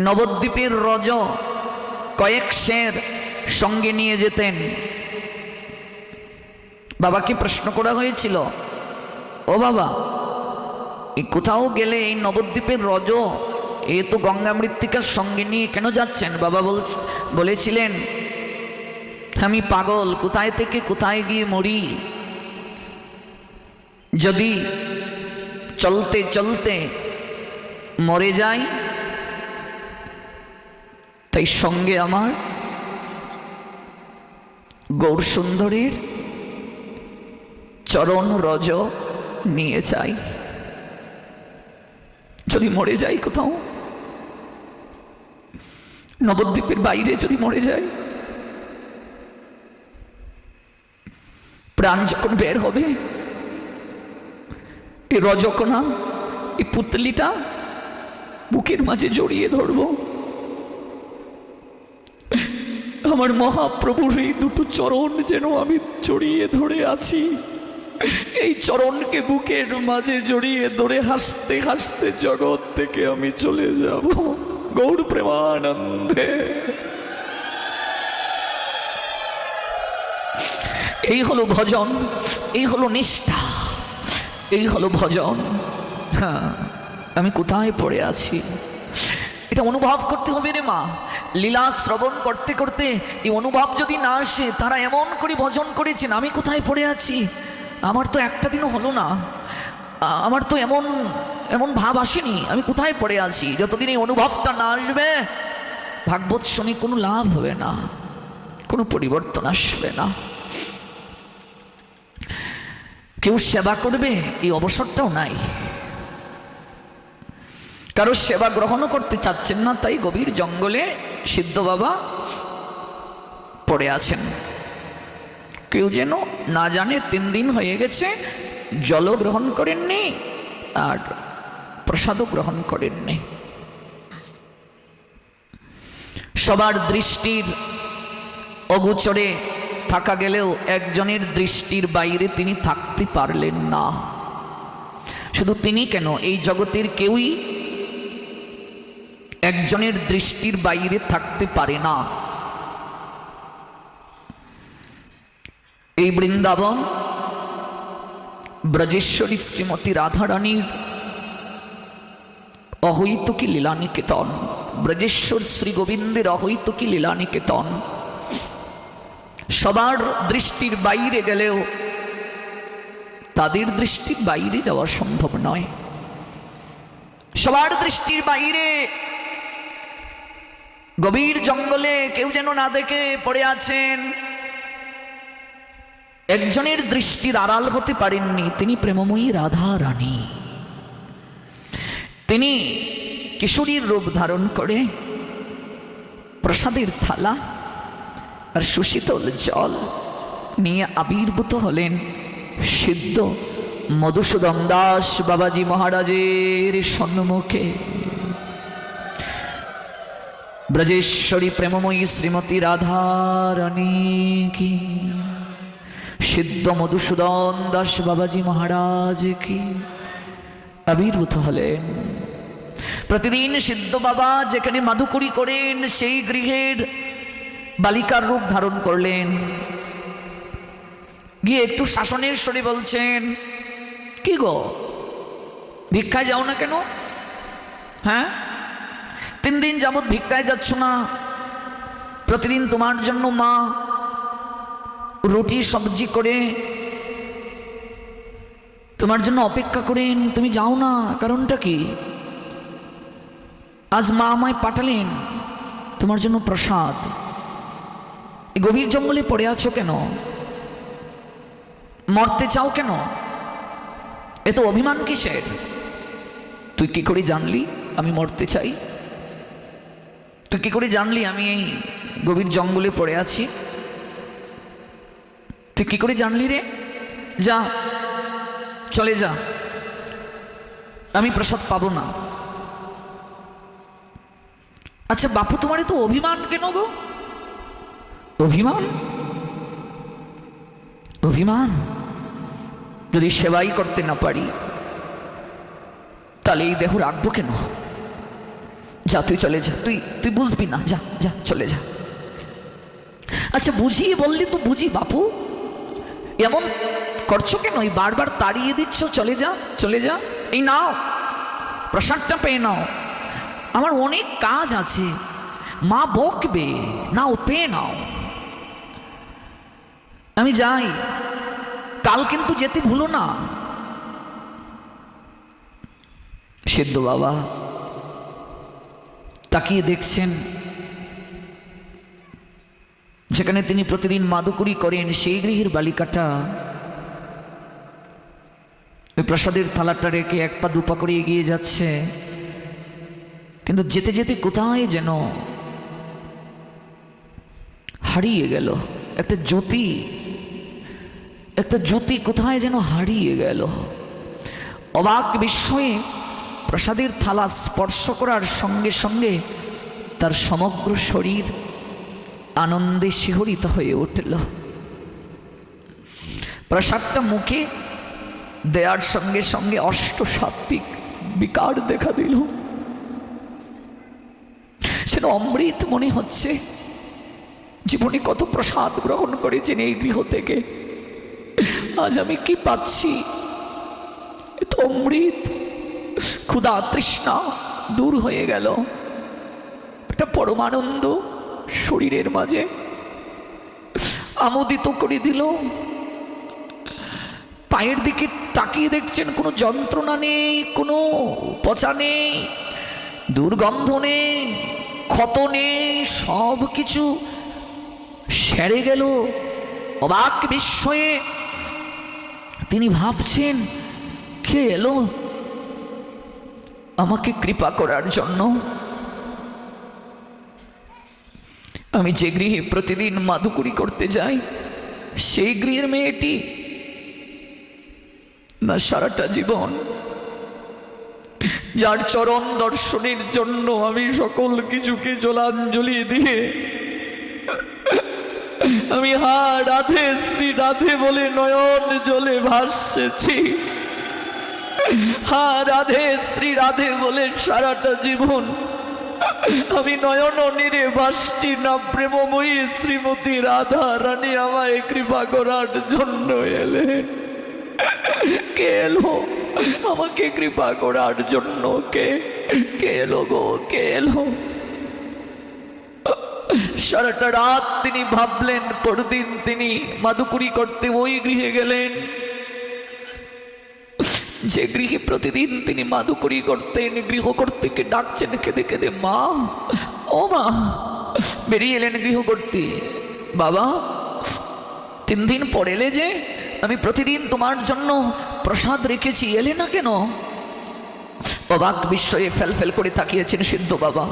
নবদ্বীপের রজ কয়েক সের সঙ্গে নিয়ে যেতেন। বাবাকে প্রশ্ন করা হয়েছিল, ও বাবা, এই কোথাও গেলে এই নবদ্বীপের রজ এ তো গঙ্গা মৃত্তিকার সঙ্গে নিয়ে কেন যাচ্ছেন? বাবা বলেছিলেন, আমি পাগল, কোথায় থেকে কোথায় গিয়ে মরি। যদি চলতে চলতে মরে যাই, তাই সঙ্গে আমার গৌর সুন্দরীর চরণ রজ নিয়ে যাই। যদি মরে যাই কোথাও, নবদ্বীপের বাইরে যদি মরে যাই, প্রাণ যখন বের হবে, এই রজকণা, এই পুতলিটা বুকের মাঝে জড়িয়ে ধরব। আমার মহাপ্রভুর এই দুটো চরণ যেন আমি জড়িয়ে ধরে আছি। এই চরণকে বুকের মাঝে জড়িয়ে ধরে হাসতে হাসতে জগৎ থেকে আমি চলে যাব গৌর প্রেমানন্দে। এই হলো ভজন, এই হলো নিষ্ঠা, এই হলো ভজন। হ্যাঁ, আমি কোথায় পড়ে আছি এটা অনুভব করতে হবে রে মা। লীলা শ্রবণ করতে করতে এই অনুভব যদি না আসে, তারা এমন করে ভজন করেছেন, আমি কোথায় পড়ে আছি। আমার তো একটা দিনও হলো না, আমার তো এমন এমন ভাব আসেনি আমি কোথায় পড়ে আছি। যতদিন এই অনুভবটা না আসবে, ভাগবত শুনে কোনো লাভ হবে না, কোনো পরিবর্তন আসবে না। কেউ সেবা করবে এই অবসরটাও নাই, কারো সেবা গ্রহণও করতে চাচ্ছেন না, তাই গভীর জঙ্গলে সিদ্ধ বাবা পড়ে আছেন। কেউ যেন না জানে 3 দিন হয়ে গেছে, জলও গ্রহণ করেননি আর প্রসাদও গ্রহণ করেননি। সবার দৃষ্টির অগোচরে থাকা গেলেও একজনের দৃষ্টির বাইরে তিনি থাকতে পারলেন না। শুধু তিনি কেন, এই জগতের কেউই একজনের দৃষ্টির বাইরে থাকতে পারে না। এই বৃন্দাবন ব্রজেশ্বরী শ্রীমতী রাধারানীর অহৈতুকী লীলানিকেতন, ব্রজেশ্বর শ্রী গোবিন্দের অহৈতুকী লীলানিকেতন। সবার দৃষ্টির বাইরে গেলেও তাদের দৃষ্টির বাইরে যাওয়া সম্ভব নয়। সবার দৃষ্টির বাইরে গভীর জঙ্গলে কেউ যেন না দেখে পড়ে আছেন, একজনের দৃষ্টির আড়াল হতে পারেননি, তিনি প্রেমময়ী রাধা রানী। তিনি কিশোরীর রূপ ধারণ করে প্রসাদের থালা আর সুশীতল জল নিয়ে আবির্ভূত হলেন সিদ্ধ মধুসূদন দাস বাবাজি মহারাজের সম্মুখে। ব্রজেশ্বরী প্রেমময়ী শ্রীমতী রাধা রানী কি, সিদ্ধ মধুসূদন দাস বাবাজি মহারাজ কি আবির্ভূত হলেন। প্রতিদিন সিদ্ধ বাবা যেখানে মাধুকরী করেন সেই গৃহের বালিকার রূপ ধারণ করলেন। গিয়ে একটু শাসনের স্বরে বলছেন, কি গো ভিক্ষায় যাও না কেন? হ্যাঁ, 3 দিন যাবৎ ভিক্ষায় যাচ্ছ না, প্রতিদিন তোমার জন্য মা রুটি সবজি করে তোমার জন্য অপেক্ষা করেন, তুমি যাও না, কারণটা কি? আজ মা আমায় পাঠালেন তোমার জন্য প্রসাদ। এই গভীর জঙ্গলে পড়ে আছো কেন? মরতে চাও কেন? এত অভিমান কিসের? তুই কি করে জানলি আমি মরতে চাই? তুই কি করে জানলি আমি এই গভীর জঙ্গলে পড়ে আছি? তুই কি করে জানলি রে? যা, চলে যা, আমি প্রসাদ পাবো না। আচ্ছা বাপু, তোমার তো অভিমান কেন গো? অভিমান? অভিমান যদি সেবাই করতে না পারি তাহলে এই দেহ রাখবো কেন? যা, তুই চলে যা, তুই বুঝবি না, যা যা, চলে যা। আচ্ছা বুঝিয়ে বললি তো বুঝি বাপু, এমন করছো কেন? বারবার তাড়িয়ে দিচ্ছ, চলে যা চলে যা। এই নাও প্রসাদটা পেয়ে নাও, আমার অনেক কাজ আছে, মা বকবে, নাও পেয়ে নাও। আমি যাই, কাল কিন্তু যেতে ভুলো না। সিদ্ধ বাবা তাকিয়ে দেখছেন যেখানে তিনি প্রতিদিন মাদুকুরি করেন সেই গৃহের বালিকাটা ওই প্রসাদের থালাটা রেখে 1 পা 2 পা করে এগিয়ে যাচ্ছে, কিন্তু যেতে যেতে কোথায় যেন হারিয়ে গেল। একটা জ্যোতি কোথায় যেন হারিয়ে গেল। অবাক বিস্ময়ে প্রসাদের থালা স্পর্শ করার সঙ্গে সঙ্গে তার সমগ্র শরীর আনন্দে শিহরিত হয়ে উঠল। প্রসাদটা মুখে দেয়ার সঙ্গে সঙ্গে অষ্টসাত্ত্বিক বিকার দেখা দিল। সেটা অমৃত মনে হচ্ছে। জীবনে কত প্রসাদ গ্রহণ করেছেন এই গৃহ থেকে, আজ আমি কি পাচ্ছি? এ তো অমৃত। ক্ষুধা তৃষ্ণা দূর হয়ে গেল, একটা পরমানন্দ শরীরের মাঝে আমোদিত করে দিল। পায়ের দিকে তাকিয়ে দেখছেন কোনো যন্ত্রণা নেই, কোনো পচা নেই, দুর্গন্ধ নেই, ক্ষত নেই, সব কিছু সেরে গেল। অবাক বিস্ময়ে তিনি ভাবছেন, কে এলো আমাকে কৃপা করার জন্য? আমি যে গৃহে প্রতিদিন মাদুকুরি করতে যাই সেই গৃহের মেয়েটি না সারাটা জীবন যার চরণ দর্শনের জন্য আমি সকল কিছুকে জলাঞ্জলি দিয়ে আমি হা রাধে শ্রী রাধে বলে নয়ন জলে ভাসছি, হা রাধে শ্রী রাধে বলে সারাটা জীবন আমি নয়ন নীরে ভাসছি না। প্রেমময়ী শ্রীমতী রাধা রানী আমায় কৃপা করার জন্য এলেন। কে এলো আমাকে কৃপা করার জন্য? কে এলো গো, কে এলো? সারাটা রাত তিনি ভাবলেন, পরদিন তিনি মাদুকুরি করতে ওই গৃহে গেলেন যে গৃহে প্রতিদিন তিনি মাদুকুরি করতেন। গৃহকর্ত্রীকে ডাকছেন কেঁদে কেঁদে, মা, ও মা। বেরিয়ে এলেন গৃহকর্ত্রী, বাবা 3 দিন পর এলে যে, আমি প্রতিদিন তোমার জন্য প্রসাদ রেখেছি, এলে না কেন? অবাক বিস্ময়ে ফেল করে তাকিয়েছেন সিদ্ধ বাবা।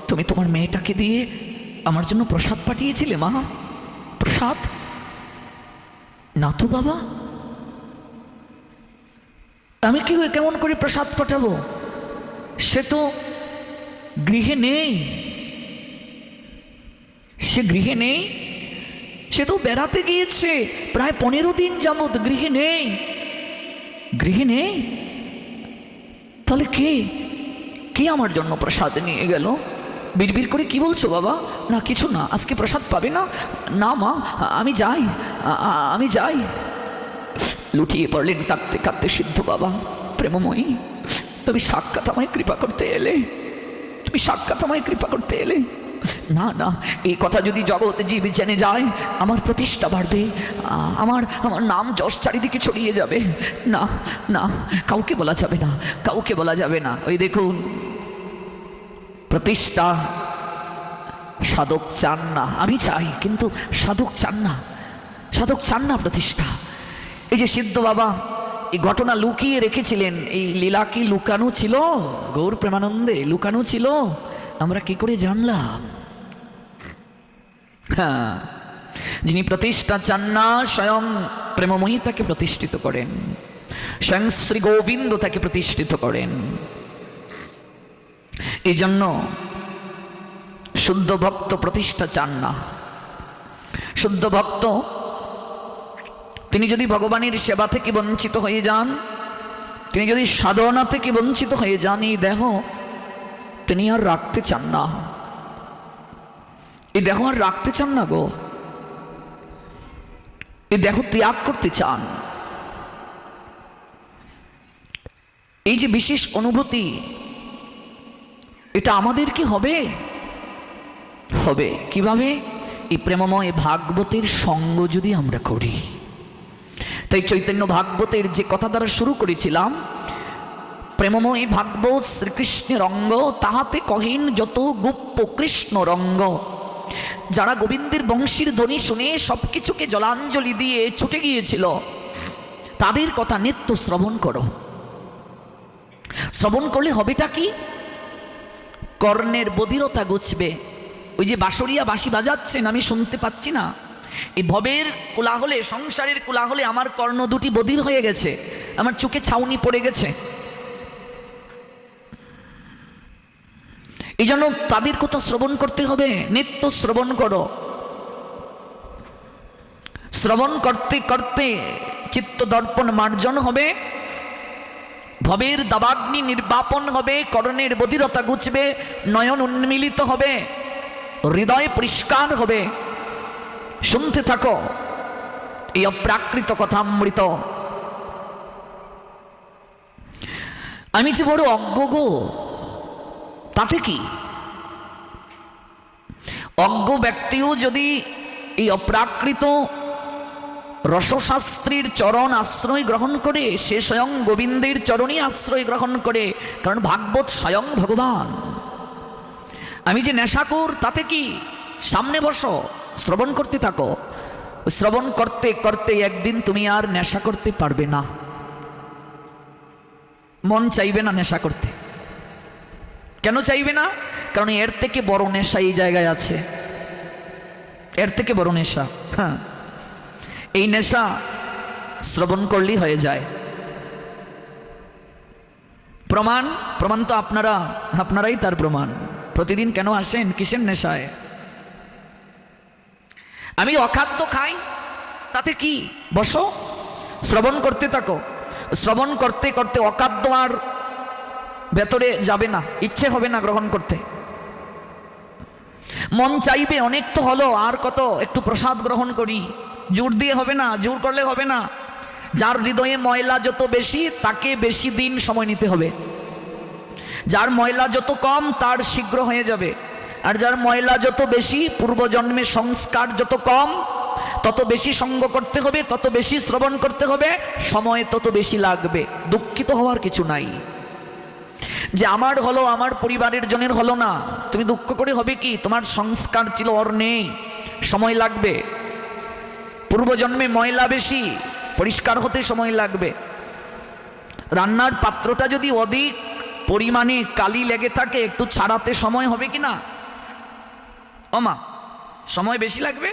তুমি তোমার মেয়েটাকে দিয়ে আমার জন্য প্রসাদ পাঠিয়েছিলে মা? প্রসাদ না তো বাবা, আমি কি কেমন করে প্রসাদ পাঠাবো? সে তো গৃহে নেই, সে গৃহে নেই, সে তো বেড়াতে গিয়েছে প্রায় 15 দিন যাবৎ, গৃহে নেই, গৃহে নেই। তাহলে কে আমার জন্য প্রসাদ নিয়ে গেল? বিড়বিড় করে কি বলছো বাবা? না কিছু না, আজকে প্রসাদ পাবে না। না মা, আমি যাই, আমি যাই। লুটিয়ে পড়লেন কাঁদতে কাঁদতে সিদ্ধ বাবা। প্রেমময়ী, তুমি সাক্ষাৎ আমায় কৃপা করতে এলে, তুমি সাক্ষাৎ আমায় কৃপা করতে এলে। না না, এই কথা যদি জগৎ জীব জেনে যায় আমার প্রতিষ্ঠা বাড়বে, আমার নাম যশ চারিদিকে ছড়িয়ে যাবে। না না, কাউকে বলা যাবে না, কাউকে বলা যাবে না। ওই দেখুন, প্রতিষ্ঠা সাধক চান না, আমি চাই, কিন্তু সাধক চান না, সাধক চান না প্রতিষ্ঠা। এই যে সিদ্ধ বাবা এই ঘটনা লুকিয়ে রেখেছিলেন, এই লীলা কি লুকানো ছিল? গৌর প্রেমানন্দে লুকানো ছিল, আমরা কি করে জানলাম? হ্যাঁ, যিনি প্রতিষ্ঠা চান না স্বয়ং প্রেমময়ী তাকে প্রতিষ্ঠিত করেন, স্বয়ং শ্রী গোবিন্দ তাকে প্রতিষ্ঠিত করেন। এই জন্য শুদ্ধ ভক্ত প্রতিষ্ঠা চান না। শুদ্ধ ভক্ত তিনি যদি ভগবানের সেবা থেকে বঞ্চিত হয়ে যান, তিনি যদি সাধনা থেকে বঞ্চিত হয়ে যান, এই দেহ তিনি আর রাখতে চান না, এই দেহ আর রাখতে চান না গো, এই দেহ ত্যাগ করতে চান। এই যে বিশেষ অনুভূতি, এটা আমাদের কি হবে? হবে কিভাবে? এই প্রেমময় ভাগবতের সঙ্গ যদি আমরা করি। তাই চৈতন্য ভাগবতের যে কথা দ্বারা শুরু করেছিলাম, প্রেমময় ভাগবত শ্রীকৃষ্ণের অঙ্গ, তাহাতে কহিন যত গুপ্ত কৃষ্ণ রঙ্গ। যারা গোবিন্দের বংশীর ধ্বনি শুনে সবকিছুকে জলাঞ্জলি দিয়ে ছুটে গিয়েছিল, তাদের কথা নিত্য শ্রবণ করো। শ্রবণ করলে হবেটা কি? কর্ণের বধিরতা ঘুচবে। ওই যে বাঁশরিয়া বাঁশি বাজাচ্ছেন, আমি শুনতে পাচ্ছি না, এই ভবের কোলাহলে, সংসারের কোলাহলে আমার কর্ণ দুটি বধির হয়ে গেছে, আমার চোখে ছাউনি পড়ে গেছে। এই জন্য তাদের কথা শ্রবণ করতে হবে, নিত্য শ্রবণ করো। শ্রবণ করতে করতে চিত্ত দর্পণ মার্জন হবে, ভবের দাবাগ্নি নির্বাপন হবে, কর্ণের বধিরতা ঘুচবে, নয়ন উন্মিলিত হবে, হৃদয় পরিষ্কার হবে। শুনতে থাকো এই অপ্রাকৃত কথামৃত। আমি যে বড় অজ্ঞ গো, তাতে কি? অজ্ঞ ব্যক্তিও যদি এই অপ্রাকৃত রসশাস্ত্রীর চরণ আশ্রয় গ্রহণ করে, সে স্বয়ং গোবিন্দের চরণই আশ্রয় গ্রহণ করে, কারণ ভাগবত স্বয়ং ভগবান। আমি যে নেশাখোর, তাতে কি? সামনে বসো, শ্রবণ করতে থাকো। শ্রবণ করতে করতে একদিন তুমি আর নেশা করতে পারবে না, মন চাইবে না নেশা করতে। কেন চাইবে না? কারণ এর থেকে বড় নেশা এই জায়গায় আছে, এর থেকে বড় নেশা। হ্যাঁ, এই নেশা শ্রবণ করলেই হয়ে যায়। প্রমাণ তো আপনারাই তার প্রমাণ। প্রতিদিন কেন আসেন? কিসের নেশায়? আমি অখাদ্য খাই, তাতে কি? বসো, শ্রবণ করতে থাকো। শ্রবণ করতে করতে অখাদ্য আর ভেতরে যাবে না, ইচ্ছে হবে না গ্রহণ করতে। মন চাইবে অনেক তো হলো, আর কত, একটু প্রসাদ গ্রহণ করি। জোর দিয়ে হবে না, জোর করলে হবে না। যার হৃদয়ে ময়লা যত বেশি, তাকে বেশি দিন সময় নিতে হবে। যার ময়লা যত কম, তার শীঘ্র হয়ে যাবে। আর যার ময়লা যত বেশি, পূর্বজন্মের সংস্কার যত কম, তত বেশি সঙ্গ করতে হবে, তত বেশি শ্রবণ করতে হবে, সময় তত বেশি লাগবে। দুঃখিত হওয়ার কিছু নাই যে আমার হলো, আমার পরিবারের জনের হলো না। তুমি দুঃখ করে হবে কি? তোমার সংস্কার ছিল, ওর নেই, সময় লাগবে। পূর্বজন্মে ময়লা বেশি, পরিষ্কার হতে সময় লাগবে। রান্নার পাত্রটা যদি অধিক পরিমাণে কালি লেগে থাকে, একটু ছাড়াতে সময় হবে কি না? ওমা, সময় বেশি লাগবে।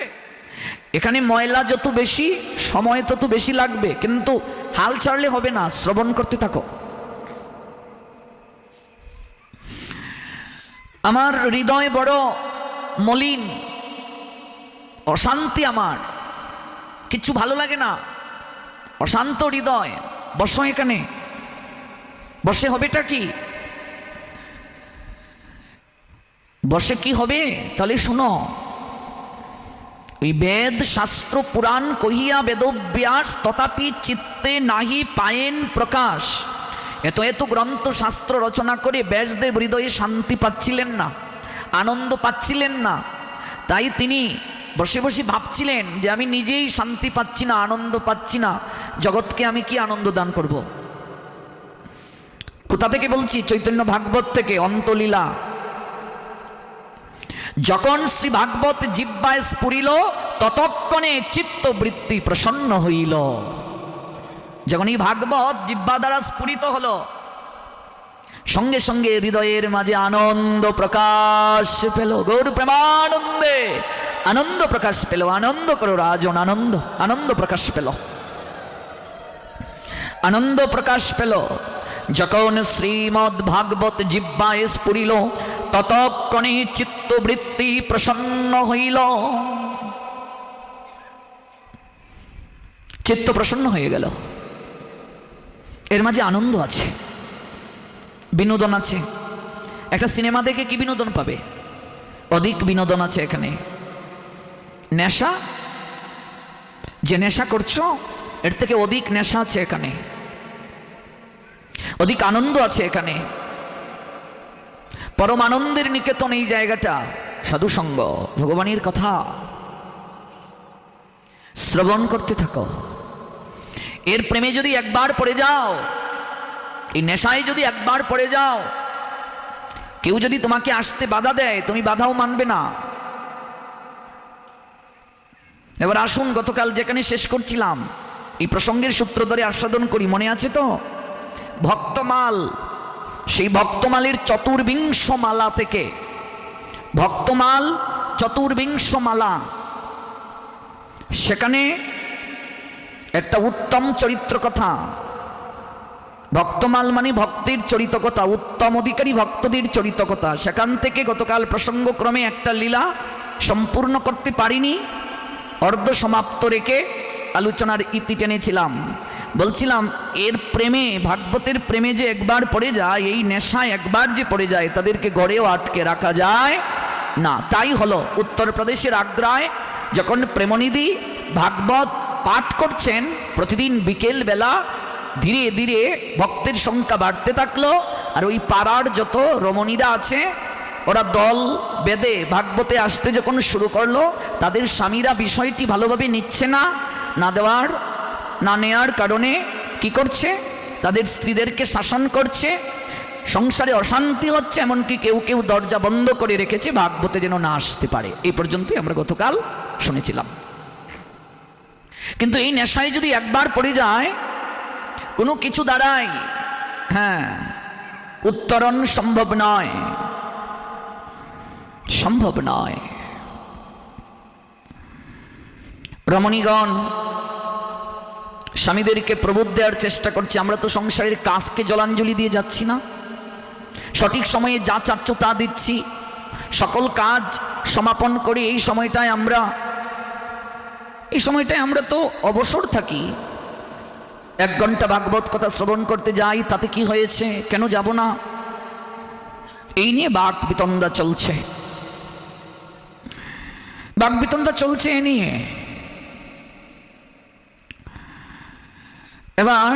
এখানে ময়লা যত বেশি, সময় তত বেশি লাগবে। কিন্তু হাল ছাড়লে হবে না, শ্রবণ করতে থাকো। আমার হৃদয় বড় মলিন, অশান্তি, আমার কিছু ভালো লাগে না, অশান্ত হৃদয়। বসো এখানে, বসে হবেটা কি? বসে কি হবে তাহলে শুনো। ওই বেদ শাস্ত্র পুরাণ কহিয়া বেদব্যাস, তথাপি চিত্তে নাহি পায়েন প্রকাশ। এত এত গ্রন্থ শাস্ত্র রচনা করে ব্যাসদেব হৃদয়ে শান্তি পাচ্ছিলেন না, আনন্দ পাচ্ছিলেন না। তাই তিনি বসে বসে ভাবছিলেন যে আমি নিজেই শান্তি পাচ্ছি না, আনন্দ পাচ্ছি না, জগৎকে আমি কি আনন্দ দান করব? কোথা থেকে বলছি? চৈতন্য ভাগবত থেকে, অন্তলীলা। যখন শ্রী ভাগবত জিহ্বায় স্ফুরিল, ততক্ষণে চিত্তবৃত্তি প্রসন্ন হইল। যখন এই ভাগবত জিহ্বা দ্বারা স্ফুরিত হলো, সঙ্গে সঙ্গে হৃদয়ের মাঝে আনন্দ প্রকাশ পেল। গৌর প্রেমানন্দে আনন্দ প্রকাশ পেল। আনন্দ করো রাজন, আনন্দ, আনন্দ প্রকাশ পেল, আনন্দ প্রকাশ পেল। যখন শ্রীমদ্ ভাগবত জিহ্বায় স্ফুরিল, ততক্ষণে চিত্তবৃত্তি প্রসন্ন হইল। চিত্ত প্রসন্ন হয়ে গেল। এর মাঝে আনন্দ আছে, বিনোদন আছে। একটা সিনেমা দেখে কি বিনোদন পাবে? অধিক বিনোদন আছে এখানে। নেশা, যে নেশা করছো, এর থেকে অধিক নেশা আছে এখানে, অধিক আনন্দ আছে এখানে। পরম আনন্দের নিকেতন এই জায়গাটা। সাধু সঙ্গ, ভগবানের কথা শ্রবণ করতে থাকো। এর প্রেমে যদি একবার পড়ে যাও, এই নেশায় যদি একবার পড়ে যাও, কেউ যদি তোমাকে আসতে বাধা দেয়, তুমি বাধাও মানবে না। এবার আসুন, গতকাল যেখানে শেষ করছিলাম, এই প্রসঙ্গের সূত্র ধরে আস্বাদন করি। মনে আছে তো? ভক্তমাল, সেই ভক্তমালের চতুর্বিংশ মালা থেকে, ভক্তমাল চতুর্বিংশ মালা, সেখানে একটা উত্তম চরিত্র কথা। ভক্তমাল মানে ভক্তির চরিত কথা, উত্তম অধিকারী ভক্তদের চরিত কথা। সেখান থেকে গতকাল প্রসঙ্গক্রমে একটা লীলা সম্পূর্ণ করতে পারিনি, অর্ধ সমাপ্ত রেখে আলোচনার ইতি টেনেছিলাম। বলছিলাম, এর প্রেমে, ভাগবতের প্রেমে যে একবার পড়ে যায়, এই নেশায় একবার যে পড়ে যায়, তাদেরকে গড়েও আটকে রাখা যায় না। তাই হলো উত্তরপ্রদেশের আগ্রায় যখন প্রেমনিধি ভাগবত পাঠ করছেন প্রতিদিন বিকেল বেলা, ধীরে ধীরে ভক্তের সংখ্যা বাড়তে থাকলো। আর ওই পাড়ার যত রমণীরা আছে, ওরা দল বেঁধে ভাগবতে আসতে যখন শুরু করলো, তাদের স্বামীরা বিষয়টি ভালোভাবে নিচ্ছে না, না দেওয়ার, না নেয়ার কারণে কি করছে? তাদের স্ত্রীদেরকে শাসন করছে, সংসারে অশান্তি হচ্ছে। এমনকি কেউ কেউ দরজা বন্ধ করে রেখেছে ভাগবতে যেন না আসতে পারে। এই পর্যন্তই আমরা গতকাল শুনেছিলাম। কিন্তু এই নেশায় যদি একবার পড়ে যায়, কোনো কিছু দ্বারাই উত্তরণ সম্ভব নয়, সম্ভব নয়। রমণীগণ স্বামীদেরকে প্রবোধ দেওয়ার চেষ্টা করছে, আমরা তো সংসারের কাজকে জলাঞ্জলি দিয়ে যাচ্ছি না, সঠিক সময়ে যা চাচ্ছ তা দিচ্ছি, সকল কাজ সমাপন করে এই সময়টায় আমরা এই সময়টায় আমরা তো অবসর থাকি, 1 ঘন্টা ভাগবত কথা শ্রবণ করতে যাই, তাতে কি হয়েছে, কেন যাব না? এই নিয়ে বাক বিতণ্ডা চলছে, বাক বিতণ্ডা চলছে এ নিয়ে। এবার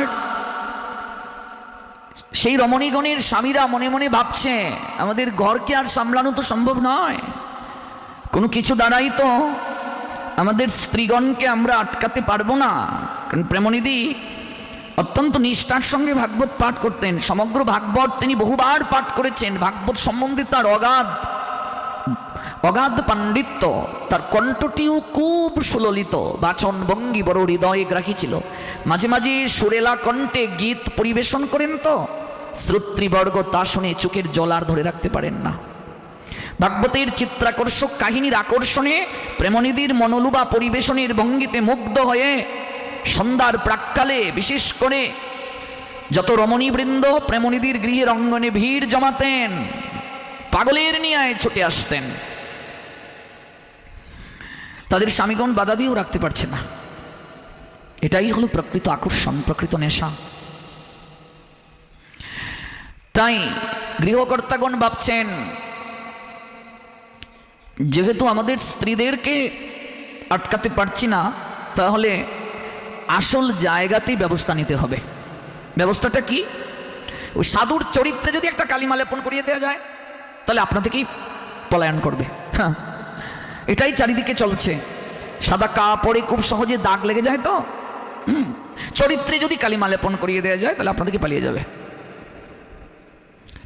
সেই রমণীগণের স্বামীরা মনে মনে ভাবছে, আমাদের ঘরকে আর সামলানো তো সম্ভব নয়, কোনো কিছু দ্বারাই তো আমাদের স্ত্রীগণকে আমরা আটকাতে পারবো না। কারণ প্রেমনিধি অত্যন্ত নিষ্ঠার সঙ্গে ভাগবত পাঠ করতেন, সমগ্র ভাগবত তিনি বহুবার পাঠ করেছেন। ভাগবত সম্বন্ধে তার অগাধ পাণ্ডিত্য, তার কণ্ঠটিও খুব সুললিত, বাচন ভঙ্গি বড় হৃদয়ে গ্রাহী ছিল। মাঝে মাঝে সুরেলা কণ্ঠে গীত পরিবেশন করেন তো শ্রোতৃবর্গ তা শুনে চোখের জল আর ধরে রাখতে পারেন না। ভাগবতের চিত্রাকর্ষক কাহিনীর আকর্ষণে প্রেমনিধির মনোলুবা পরিবেশনের ভঙ্গিতে মুগ্ধ হয়ে সন্ধ্যার প্রাক্কালে বিশেষ করে যত রমণীবৃন্দ প্রেমনিধির গৃহের অঙ্গনে ভিড় জমাতেন, পাগলের নিয়ায় ছুটে আসতেন। তাদের স্বামীগণ বাধা দিয়েও রাখতে পারছে না। এটাই হলো প্রকৃত আকর্ষণ, প্রকৃত নেশা। তাই গৃহকর্তাগণ ভাবছেন, যেহেতু আমাদের স্ত্রীদেরকে আটকাতে পারছি না, তাহলে আসল জায়গাতেই ব্যবস্থা নিতে হবে। ব্যবস্থাটা কি? ওই সাধুর চরিত্রে যদি একটা কালিমা লেপন করিয়ে দেওয়া যায়, তাহলে আপনা থেকেই পলায়ন করবে। হ্যাঁ, এটাই চারিদিকে চলছে। সাদা কাপড়ে খুব সহজে দাগ লেগে যায় তো, চরিত্রে যদি কালিমা লেপন করিয়ে দেওয়া যায়, তাহলে আপনা থেকে পালিয়ে যাবে।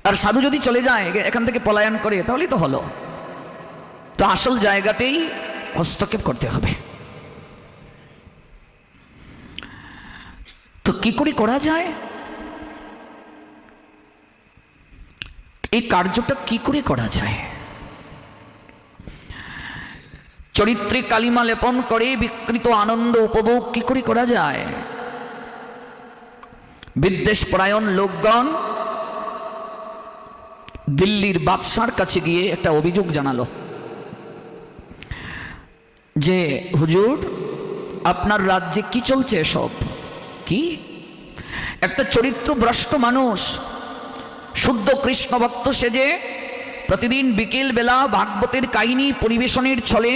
আর সাধু যদি চলে যায় এখান থেকে পলায়ন করে, তাহলেই তো হলো। তো আসল জায়গাতেই হস্তক্ষেপ করতে হবে। তো কি করে করা যায়? এই কার্যটা কি করে করা যায়? চরিত্রে কালিমা লেপন করে বিকৃত আনন্দ উপভোগ কি করে করা যায়? বিদ্বেষ পরায়ণ লোকগণ দিল্লির বাদশার কাছে গিয়ে একটা অভিযোগ জানালো যে, হুজুর, আপনার রাজ্যে কি চলছে এসব? কি একটা চরিত্রভ্রষ্ট মানুষ শুদ্ধ কৃষ্ণ ভক্ত সেজে প্রতিদিন বিকেল বেলা ভাগবতের কাহিনী পরিবেশনের ছলে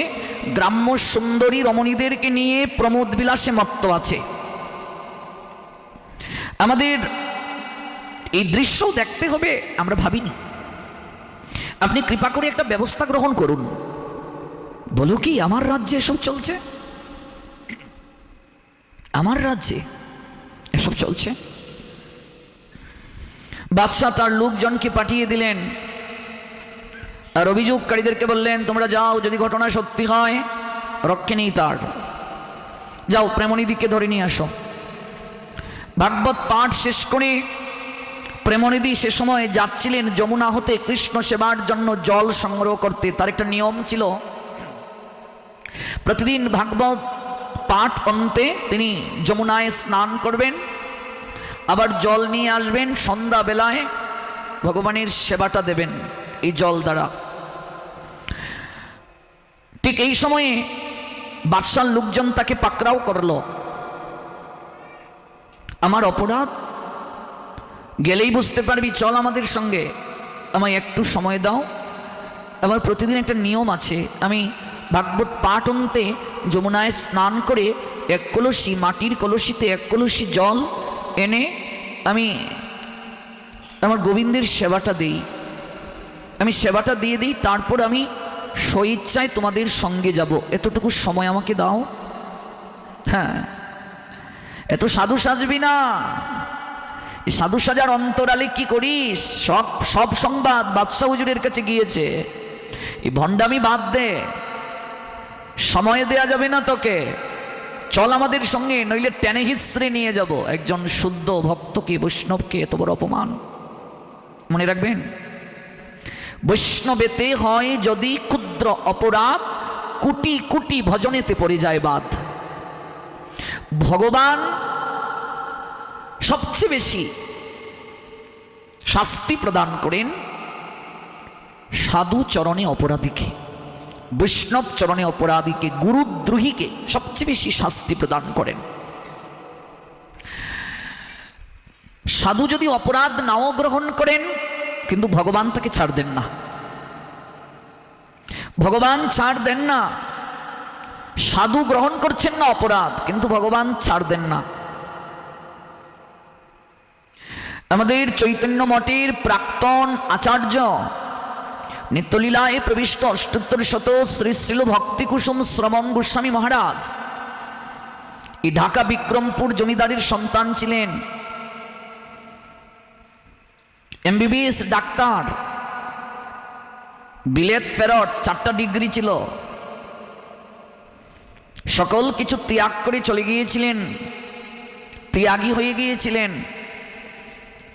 গ্রাম্য সুন্দরী রমণীদেরকে নিয়ে প্রমোদ বিলাসে মত্ত আছে। আমাদের এই দৃশ্য দেখতে হবে, আমরা ভাবিনি। আপনি কৃপা করে একটা ব্যবস্থা গ্রহণ করুন। বলো কি, আমার রাজ্যে এসব চলছে? আমার রাজ্যে এসব চলছে? বাদশাহ তার লোকজনকে পাঠিয়ে দিলেন আর অভিযোগকারীদেরকে বললেন, তোমরা যাও, যদি ঘটনা সত্যি হয় রক্ষে নেই তার, যাও প্রেমনিধিকে ধরে নিয়ে আসো। ভাগবত পাঠ শেষ করে প্রেমনিধি সে সময় যাচ্ছিলেন যমুনা হতে কৃষ্ণ সেবার জন্য জল সংগ্রহ করতে। তার একটা নিয়ম ছিল, প্রতিদিন ভাগবত পাঠ অন্তে তিনি যমুনায় স্নান করবেন, আবার জল নিয়ে আসবেন, সন্ধ্যা বেলায় ভগবানের সেবাটা দেবেন এই জল দ্বারা। ঠিক এই সময়ে বাদশার লোকজন তাকে পাকড়াও করলো। আমার অপরাধ, গেলেই বুঝতে পারবি, চল আমাদের সঙ্গে, আমায় একটু সময় দাও। আমার প্রতিদিন একটা নিয়ম আছে, আমি ভাগবত পাঠ অন্তে যমুনায় স্নান করে 1 কলসি মাটির কলসিতে 1 কলসি জল এনে আমি আমার গোবিন্দের সেবাটা দিই, আমি সেবাটা দিয়ে দিই, তারপর আমি স্বইচ্ছায় তোমাদের সঙ্গে যাব, এতটুকু সময় আমাকে দাও। হ্যাঁ, এত সাধু সাজবি না। সাধু সাজার অন্তরালে কি করিস? সব সংবাদ বাদশাহ হুজুরের কাছে গিয়েছে। এই ভণ্ডামি বাদ দে, সময় দেয়া যাবে না তোকে, চল আমাদের সঙ্গে, নইলে টেনে হিসড়ে নিয়ে যাব একজন শুদ্ধ ভক্তকে, বৈষ্ণবকে। এত বড় অপমান। মনে রাখবেন, বৈষ্ণবেতে হয় যদি ক্ষুদ্র অপরাধ, কোটি কোটি ভজনেতে পড়ে যায় বাদ। ভগবান সবচেয়ে বেশি শাস্তি প্রদান করেন সাধু চরণে অপরাধীকে। বৈষ্ণব চরণে অপরাধীকে, গুরুদ্রোহীকে সবচেয়ে বেশি শাস্তি প্রদান করেন। সাধু যদি অপরাধ নাও গ্রহণ করেন, কিন্তু ভগবান তাকে ছাড় দেন না, ভগবান ছাড় দেন না। সাধু গ্রহণ করছেন না অপরাধ, কিন্তু ভগবান ছাড় দেন না। আমাদের চৈতন্য মঠের প্রাক্তন আচার্য, নিত্যলীলায় প্রবিষ্ট অষ্টোত্তর শত শ্রী শ্রীল ভক্তি কুসুম শ্রমণ গোস্বামী মহারাজ এই ঢাকা বিক্রমপুর জমিদারের সন্তান ছিলেন, এমবিবিএস ডাক্তার, বিলেত ফেরত, 4টা ডিগ্রি ছিল, সকল কিছু ত্যাগ করে চলে গিয়েছিলেন, ত্যাগী হয়ে গিয়েছিলেন।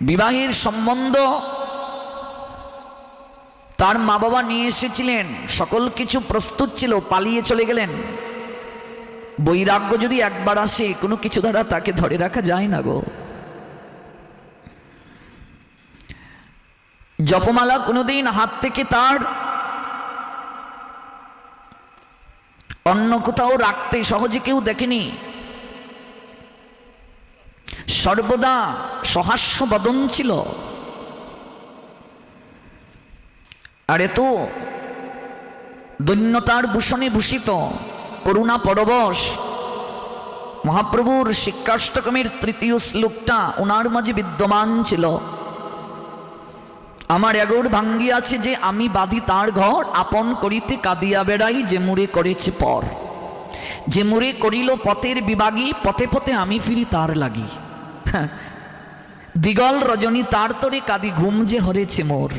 বিবাহের সম্বন্ধ তার মা বাবা নিয়ে এসেছিলেন, সকল কিছু প্রস্তুত ছিল, পালিয়ে চলে গেলেন। বৈরাগ্য যদি একবার আসে, কোনো কিছু দ্বারা তাকে ধরে রাখা যায় না গো। জপমালা কোনোদিন হাত থেকে তার অন্য কোথাও রাখতে সহজে কেউ দেখেনি, সর্বদা সহাস্য বদন ছিল। আর এত দৈন্যতার ভূষণে ভূষিত, করুণা পরবশ, মহাপ্রভুর শিক্ষাষ্টকমের 3য় শ্লোকটা ওনার মাঝে বিদ্যমান ছিল। আমার এগোর ভাঙ্গিয়াছে যে আমি বাঁধি তার ঘর, আপন করিতে কাঁদিয়া বেড়াই যে মুড়ে করেছে পর। যে মুড়ে করিল পথের বিভাগী, পথে পথে আমি ফিরি তার লাগি। দিগল রজনী তার তরে কাঁদি, ঘুম যে হরেছে মোর।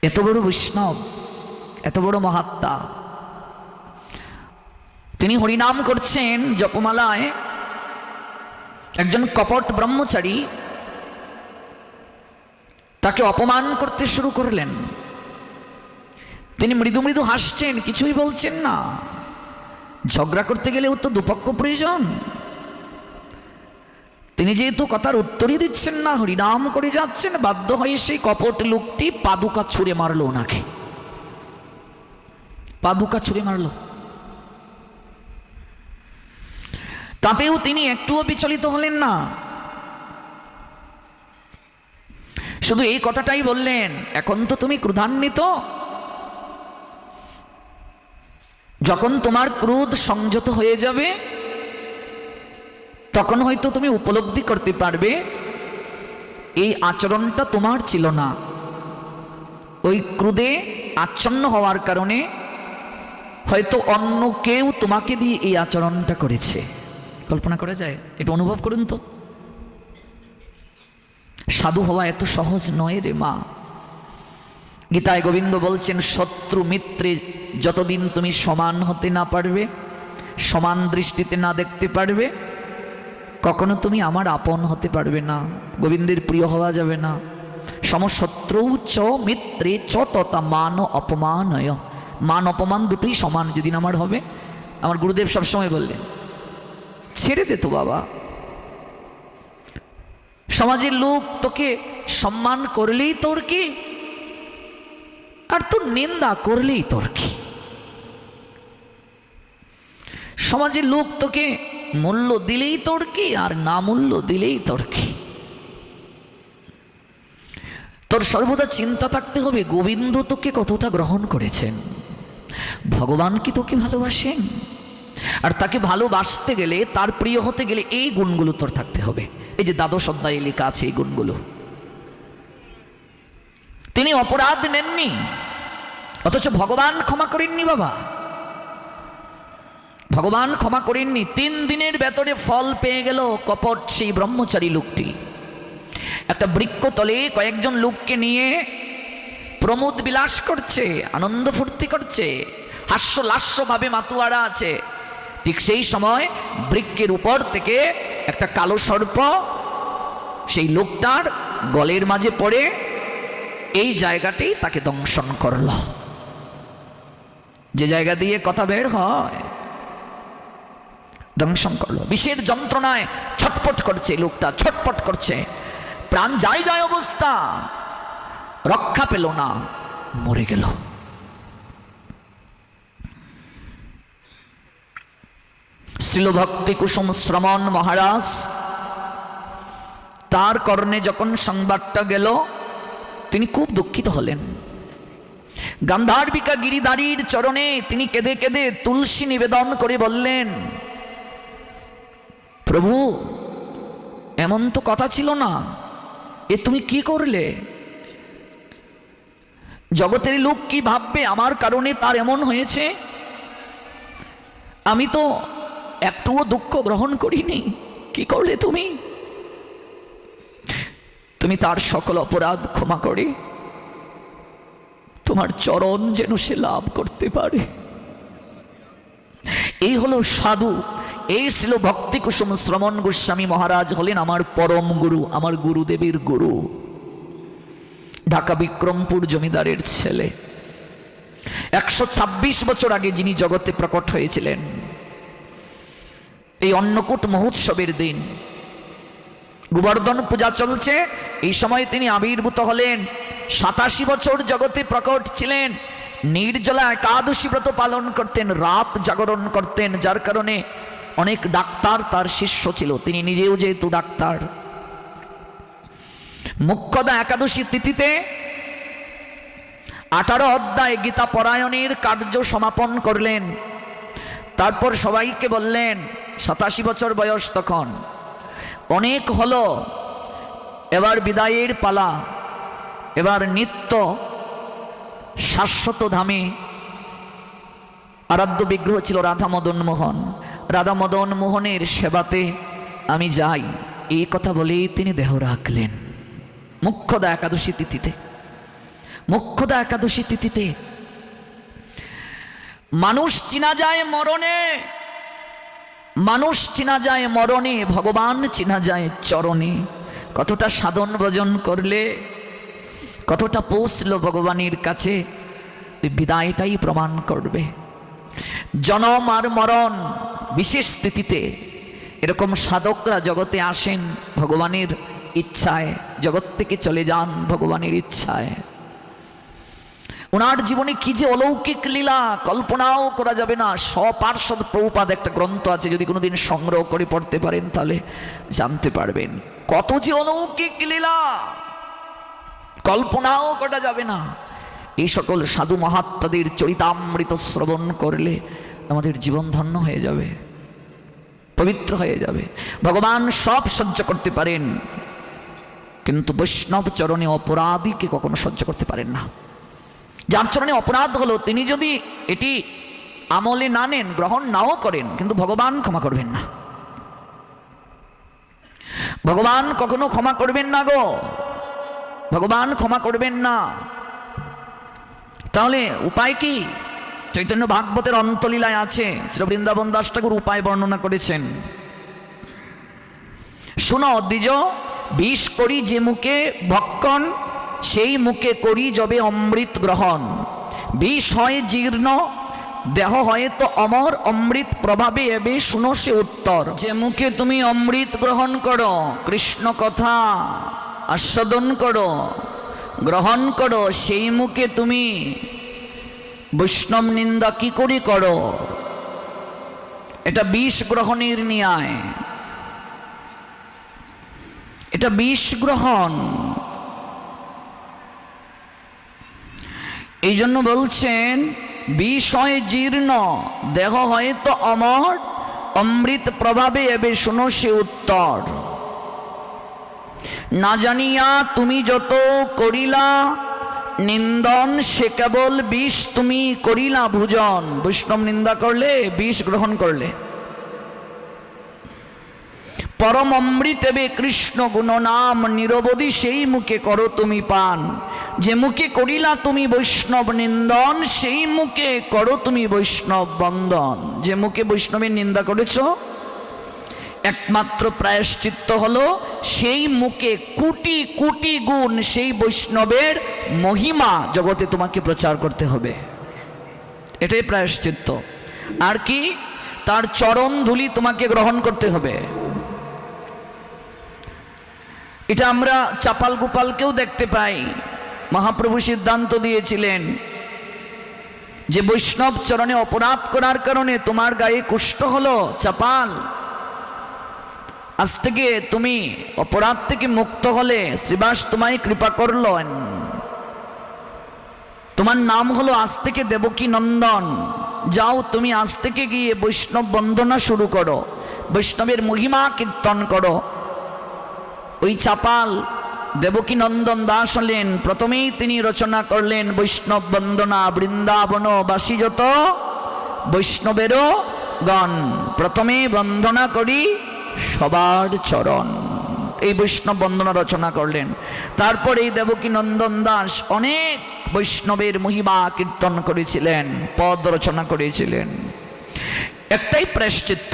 এত বড় বৈষ্ণব, এত বড় মহাত্মা, তিনি হরিনাম করছেন জপমালায়। একজন কপট ব্রহ্মচারী তাকে অপমান করতে শুরু করলেন। তিনি মৃদু মৃদু হাসছেন, কিছুই বলছেন না। ঝগড়া করতে গেলেও তো দুপক্ষ প্রয়োজন। তিনি যেহেতু কথার উত্তরই দিচ্ছেন না, হরিনাম করে যাচ্ছেন, বাধ্য হয়ে সেই কপট লোকটি পাদুকা ছুঁড়ে মারলো ওনাকে, পাদুকা ছুঁড়ে মারলো। তাতেও তিনি একটুও বিচলিত হলেন না, শুধু এই কথাটাই বললেন, এখন তো তুমি ক্রোধান্বিত, যখন তোমার ক্রোধ সংযত হয়ে যাবে তখন হয়তো তুমি উপলব্ধি করতে পারবে এই আচরণটা তোমার ছিল না। ওই ক্রোধে আচ্ছন্ন হওয়ার কারণে হয়তো অন্য কেউ তোমাকে দিয়ে এই আচরণটা করেছে। কল্পনা করা যায়? এটা অনুভব করুন তো। সাধু হওয়া এত সহজ নয় রে মা। গীতায় গোবিন্দ বলছেন, শত্রু মিত্রে যতদিন তুমি সমান হতে না পারবে, সমান দৃষ্টিতে না দেখতে পারবে, কখনো তুমি আমার আপন হতে পারবে না, গোবিন্দের প্রিয় হওয়া যাবে না। সমশত্রু চ মিত্রে চ তথা মান অপমানয়। মান অপমান দুটোই সমান যেদিন আমার হবে। আমার গুরুদেব সবসময় বললেন, ছেড়ে দে তো বাবা, সমাজের লোক তোকে সম্মান করলেই তোর কি, আর তোর নিন্দা করলেই তোর কি। সমাজের লোক তোকে মূল্য দিলেই তোর কি, আর না মূল্য দিলেই তোর কি। তোর সর্বদা চিন্তা থাকতে হবে গোবিন্দ তোকে কতটা গ্রহণ করেছেন, ভগবান কি তোকে ভালোবাসেন। আর তাকে ভালোবাসতে গেলে, তার প্রিয় হতে গেলে এই গুণগুলো তোর থাকতে হবে। এই যে দ্বাদশ অধ্যায়ে লেখা আছে এই গুণগুলো। তিনি অপরাধ নেননি, অথচ ভগবান ক্ষমা করেননি বাবা, ভগবান ক্ষমা করেননি। 3 দিনের ভেতরে ফল পেয়ে গেল কপট সেই ব্রহ্মচারী লোকটি। একটা বৃক্ষতলে কয়েকজন লোককে নিয়ে প্রমোদ বিলাস করছে, আনন্দ ফুর্তি করছে, হাস্যলাস্যভাবে মাতুয়ারা আছে। ঠিক সেই সময় বৃক্ষের উপর থেকে একটা কালো সর্প সেই লোকটার গলের মাঝে পড়ে এই জায়গাতেই তাকে দংশন করল। যে জায়গা দিয়ে কথা বের হয়, দংশন করলো। বিষের যন্ত্রণায় ছটপট করছে লোকটা, ছটপট করছে, প্রাণ যায় যায় অবস্থা, রক্ষা পেল না। মরে গেল। শ্রীল ভক্তি কুসুম শ্রমণ মহারাজ, তার কর্ণে যখন সংবাদটা গেল তিনি খুব দুঃখিত হলেন। গান্ধার্বিকা গিরিধারীর চরণে তিনি কেঁদে কেঁদে তুলসী নিবেদন করে বললেন, প্রভু এমন তো কথা ছিল না, এ তুমি কি করলে? জগতের লোক কি ভাববে আমার কারণে তার এমন হয়েছে? আমি তো একটুও দুঃখ গ্রহণ করিনি, কি করলে তুমি? তুমি তার সকল অপরাধ ক্ষমা করে তোমার চরণ যেন সে লাভ করতে পারে। এই হলো সাধু। এই ছিল ভক্তি কুসুম শ্রমণ গোস্বামী মহারাজ হলেন আমার পরম গুরু, আমার গুরুদেবের গুরু। ঢাকা বিক্রমপুর জমিদারের ছেলে, 126 বছর আগে যিনি জগতে প্রকট হয়েছিলেন। এই অন্নকূট মহোৎসবের দিন গোবর্ধন পূজা চলছে, এই সময় তিনি আবির্ভূত হলেন। 87 বছর জগতে প্রকট ছিলেন। নির্জলা একাদশী ব্রত পালন করতেন, রাত জাগরণ করতেন, যার কারণে অনেক ডাক্তার তার শিষ্য ছিল, তিনি নিজেও যেহেতু ডাক্তার। মুখ্যদা একাদশী তিথিতে 18 অধ্যায় গীতা পরায়ণের কার্য সমাপন করলেন। তারপর সবাইকে বললেন, 87 বছর বয়স তখন, অনেক হলো, এবার বিদায়ের পালা, এবার নিত্য শাশ্বত ধামে আরাধ্য বিগ্রহ ছিল রাধা মদন মোহন, রাধা মদন মোহনের সেবাতে আমি যাই, এই কথা বলেই তিনি দেহ রাখলেন। মুখ্যদা একাদশী তিথিতে, মুখ্যদা একাদশী তিথিতে মানুষ চিনা যায় মরণে, মানুষ চিনা যায় মরণে, ভগবান চিনা যায় চরণে। কতটা সাধন ভজন করলে, কতটা পৌঁছলো ভগবানের কাছে, বিদায়টাই প্রমাণ করবে। জনম আর মরণ বিশেষ তিথিতে এরকম সাধকরা জগতে আসেন ভগবানের ইচ্ছায়, জগৎ থেকে চলে যান ভগবানের ইচ্ছায়। ওনার জীবনে কি যে অলৌকিক লীলা কল্পনাও করা যাবে না। স্বপার্ষদ প্রভুপাদ একটা গ্রন্থ আছে, যদি কোনোদিন সংগ্রহ করে পড়তে পারেন তাহলে জানতে পারবেন কত যে অলৌকিক লীলা, কল্পনাও করা যাবে না। এই সকল সাধু মহাত্মাদের চরিতামৃত শ্রবণ করলে আমাদের জীবন ধন্য হয়ে যাবে, পবিত্র হয়ে যাবে। ভগবান সব সহ্য করতে পারেন, কিন্তু বৈষ্ণব চরণে অপরাধীকে কখনো সহ্য করতে পারেন না। যার চরণে অপরাধ হলো তিনি যদি এটি আমলে না নেন, গ্রহণ নাও করেন, কিন্তু ভগবান ক্ষমা করবেন না। ভগবান কখনো ক্ষমা করবেন না গো, ভগবান ক্ষমা করবেন না। তাহলে উপায় কি? চৈতন্য ভাগবতের অন্তলীলায় আছে, শ্রী বৃন্দাবন দাস ঠাকুর উপায় বর্ণনা করেছেন। শুনো দ্বিজ, বিষ করি যে মুখে ভক্ষণ, সেই মুখে করি যবে অমৃত গ্রহণ। বিষ হয় জীর্ণ, দেহ হয় তো অমর, অমৃত প্রভাবে এবে শুনো সে উত্তর। যে মুখে তুমি অমৃত গ্রহণ করো, কৃষ্ণ কথা আস্বাদন করো, গ্রহণ করো, সেই মুখে তুমি বৈষ্ণব নিন্দা কি করে করো? এটা বিষ গ্রহণের ন্যায়, এটা বিষ গ্রহণ। এই জন্য বলছেন বিষ হয় জীর্ণ, দেহ হয়তো অমর, অমৃত প্রভাবে এবে শুনো সে উত্তর। না জানিয়া তুমি যত করিলা নিন্দন, সে কেবল বিষ তুমি করিলা ভোজন। বৈষ্ণব নিন্দা করলে বিষ গ্রহণ করলে। পরম অমৃত এবে কৃষ্ণ গুণ নাম, নিরবধি সেই মুখে করো তুমি পান। যে মুখে করিলা তুমি বৈষ্ণব নিন্দন, সেই মুখে করো তুমি বৈষ্ণব বন্দন। যে মুখে বৈষ্ণবের নিন্দা করেছ, একমাত্র প্রায়শ্চিত্ত হলো সেই মুখে কোটি কোটি গুণ সেই বৈষ্ণবের মহিমা জগতে তোমাকে প্রচার করতে হবে, এটাই প্রায়শ্চিত্ত। আর কি? তার চরণ ধুলি তোমাকে গ্রহণ করতে হবে। এটা আমরা চাপাল গোপালকেও দেখতে পাই, মহাপ্রভু সিদ্ধান্ত দিয়েছিলেন যে বৈষ্ণব চরণে অপরাধ করার কারণে তোমার গায়ে কুষ্ঠ হলো চাপাল, আজ থেকে তুমি অপরাধ থেকে মুক্ত হলে শ্রীবাস তোমায় কৃপা করলেন, তোমার নাম হলো আজ থেকে দেবকী নন্দন, যাও তুমি আজ থেকে গিয়ে বৈষ্ণব বন্দনা শুরু করো, বৈষ্ণবের মহিমা কীর্তন করো। ওই চাপাল দেবকী নন্দন দাস হলেন, প্রথমেই তিনি রচনা করলেন বৈষ্ণব বন্দনা, বৃন্দাবন বাসী যত বৈষ্ণবেরও গণ, প্রথমে বন্দনা করি সবার চরণ, এই বৈষ্ণব বন্দনা রচনা করলেন। তারপর এই দেবকী নন্দন দাস অনেক বৈষ্ণবের মহিমা কীর্তন করেছিলেন, পদ রচনা করেছিলেন। একটাই প্রায়শ্চিত্ত,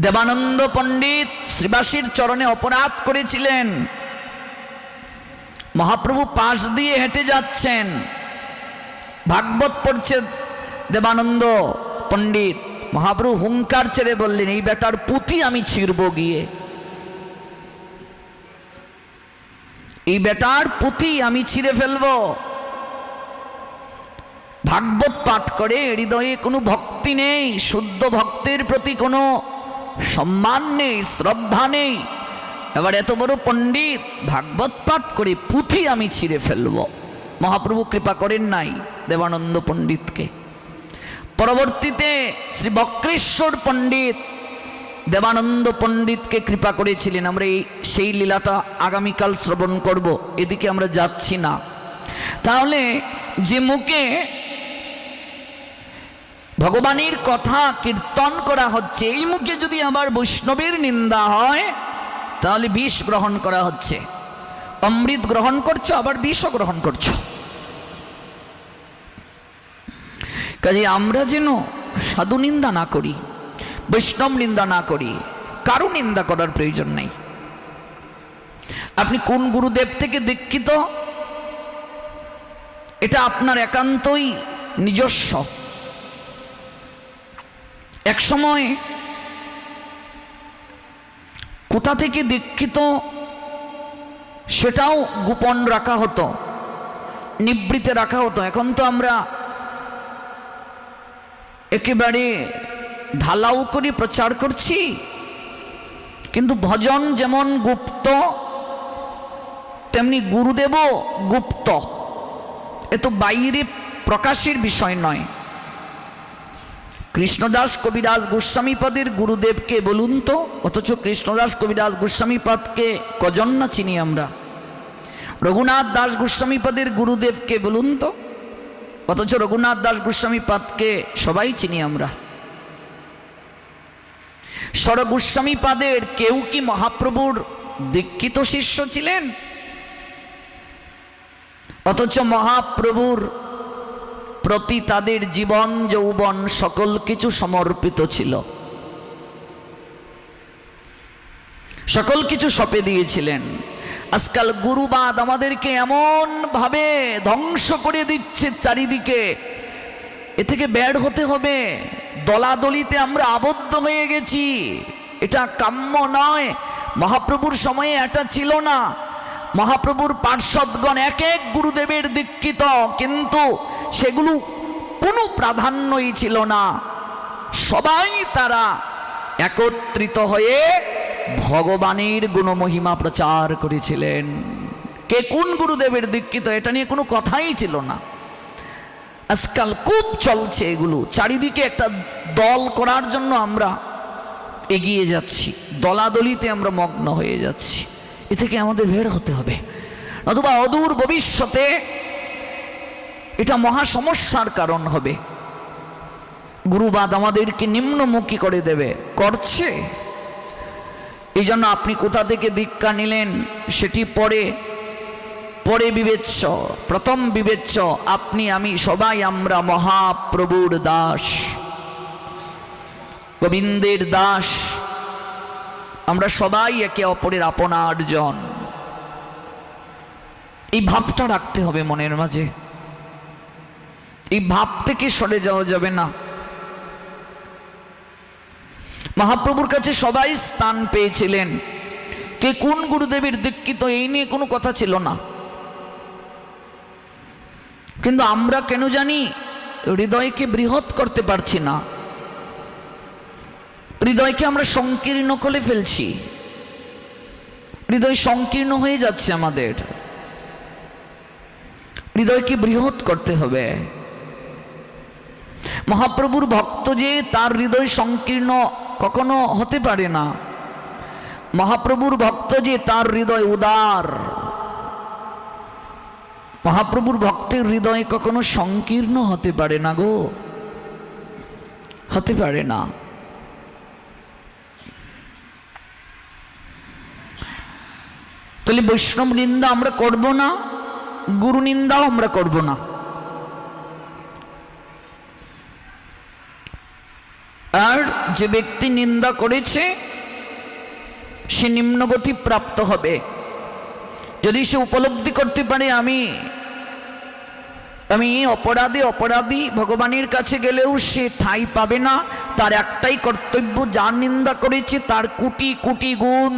দেবানন্দ পণ্ডিত শ্রীবাসীর চরণে অপরাধ করেছিলেন, মহাপ্রভু পাশ দিয়ে হেঁটে যাচ্ছেন, ভাগবত পড়ছে দেবানন্দ পণ্ডিত, মহাপ্রভু হুঙ্কার ছেড়ে বললেন এই বেটার পুঁতি আমি ছিঁড়ব গিয়ে, এই বেটার পুঁতি আমি ছিঁড়ে ফেলব। ভাগবত পাঠ করে হৃদয়ে কোনো ভক্তি নেই, শুদ্ধ ভক্তের প্রতি কোনো সম্মান নেই, শ্রদ্ধা নেই, এবার এত বড় পণ্ডিত ভাগবত পাঠ করে পুঁথি আমি ছিঁড়ে ফেলব। মহাপ্রভু কৃপা করেন নাই দেবানন্দ পণ্ডিতকে। পরবর্তীতে শ্রী বক্রেশ্বর পণ্ডিত দেবানন্দ পণ্ডিতকে কৃপা করেছিলেন। আমরা সেই লীলাটা আগামীকাল শ্রবণ করব, এদিকে আমরা যাচ্ছি না। তাহলে যে মুখে ভগবানের কথা কীর্তন করা হচ্ছে, এই মুখে যদি আবার বৈষ্ণবের নিন্দা হয় তাহলে বিষ গ্রহণ করা হচ্ছে। অমৃত গ্রহণ করছো আবার বিষও গ্রহণ করছো। কাজে আমরা যেন সাধু নিন্দা না করি, বৈষ্ণব নিন্দা না করি, কারো নিন্দা করার প্রয়োজন নেই। আপনি কোন গুরুদেব থেকে দীক্ষিত এটা আপনার একান্তই নিজস্ব। এক সময় কোথা থেকে দীক্ষিত সেটাও গোপন রাখা হতো, নিবৃতে রাখা হতো। এখন তো আমরা একেবারে ঢালাও করে প্রচার করছি, কিন্তু ভজন যেমন গুপ্ত তেমনি গুরুদেবও গুপ্ত, এ তো বাইরে প্রকাশের বিষয় নয়। কৃষ্ণদাস কবিরাজ গোস্বামীপদের গুরুদেবকে বলুন তো, অথচ কৃষ্ণদাস কবিরাজ গোস্বামীপদকে কজন না চিনি আমরা। রঘুনাথ দাস গোস্বামীপদের গুরুদেবকে বলুন তো, অথচ রঘুনাথ দাস গোস্বামীপদকে সবাই চিনি আমরা। স্বর গোস্বামীপাদের কেউ কি মহাপ্রভুর দীক্ষিত শিষ্য ছিলেন? অথচ মহাপ্রভুর প্রতি তাদের জীবন যৌবন সকল কিছু সমর্পিত ছিল, সকল কিছু সঁপে দিয়েছিলেন। আজকাল গুরুবাদ আমাদেরকে এমন ভাবে ধ্বংস করে দিচ্ছে চারিদিকে, এ থেকে বের হতে হবে। দলাদলিতে আমরা আবদ্ধ হয়ে গেছি, এটা কাম্য নয়। মহাপ্রভুর সময়ে এটা ছিল না। মহাপ্রভুর পার্শ্বদগণ এক এক গুরুদেবের দীক্ষিত, কিন্তু সেগুলো কোনো প্রাধান্যই ছিল না। সবাই তারা একত্রিত হয়ে ভগবানের গুণমহিমা প্রচার করেছিলেন। কে কোন গুরুদেবের দীক্ষিত এটা নিয়ে কোনো কথাই ছিল না। আজকাল খুব চলছে এগুলো, চারিদিকে একটা দল করার জন্য আমরা এগিয়ে যাচ্ছি, দলাদলিতে আমরা মগ্ন হয়ে যাচ্ছি। এ থেকে আমাদের বের হতে হবে, অথবা অদূর ভবিষ্যতে এটা মহা সমস্যার কারণ হবে। গুরুবাদ আমাদেরকে নিম্নমুখী করে দেবে, করছে। এই জন্য আপনি কোথা থেকে দীক্ষা নিলেন সেটি পরে পরে বিবেচ্য। প্রথম বিবেচ্য আপনি আমি সবাই আমরা মহাপ্রভুর দাস, গোবিন্দের দাস। আমরা সবাই একে অপরের আপনার জন, এই ভাবটা রাখতে হবে মনের মাঝে। এই ভাব থেকে সরে যাওয়া যাবে না। মহাপ্রভুর কাছে সবাই স্থান পেয়েছিলেন, কে কোন গুরুদেবের দীক্ষিত এই নিয়ে কোনো কথা ছিল না। কিন্তু আমরা কেন জানি হৃদয়কে বৃহৎ করতে পারছি না, হৃদয়কে আমরা সংকীর্ণ করে ফেলছি, হৃদয় সংকীর্ণ হয়ে যাচ্ছে। আমাদের হৃদয়কে বৃহৎ করতে হবে। মহাপ্রভুর ভক্ত যে তার হৃদয় সংকীর্ণ কখনো হতে পারে না। মহাপ্রভুর ভক্ত যে তার হৃদয় উদার। মহাপ্রভুর ভক্তের হৃদয় কখনো সংকীর্ণ হতে পারে না গো, হতে পারে না। তাহলে বৈষ্ণব নিন্দা আমরা করব না, গুরু নিন্দাও আমরা করব না। আর যে ব্যক্তি নিন্দা করেছে সে নিম্নগতি প্রাপ্ত হবে। যদি সে উপলব্ধি করতে পারে আমি অপরাধী ভগবানের কাছে গেলেও সে ঠাঁই পাবে না, তার একটাই কর্তব্য, যার নিন্দা করেছে তার কোটি কোটি গুণ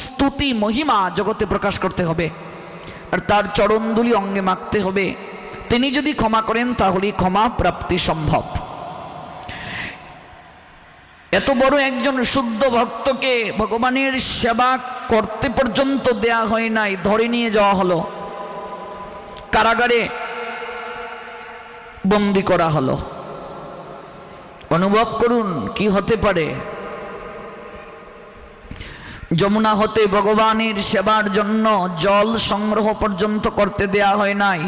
স্তুতি মহিমা জগতে প্রকাশ করতে হবে, আর তার চরণধুলি অঙ্গে মাখতে হবে। তিনি যদি ক্ষমা করেন তাহলে ক্ষমা প্রাপ্তি সম্ভব। এত বড় একজন শুদ্ধ ভক্তকে ভগবানের সেবা করতে পর্যন্ত দেয়া হয় নাই, ধরে নিয়ে যাওয়া হলো, কারাগারে বন্দী করা হলো। অনুভব করুন কি হতে পারে। যমুনা হতে ভগবানের সেবার জন্য জল সংগ্রহ পর্যন্ত করতে দেয়া হয় নাই।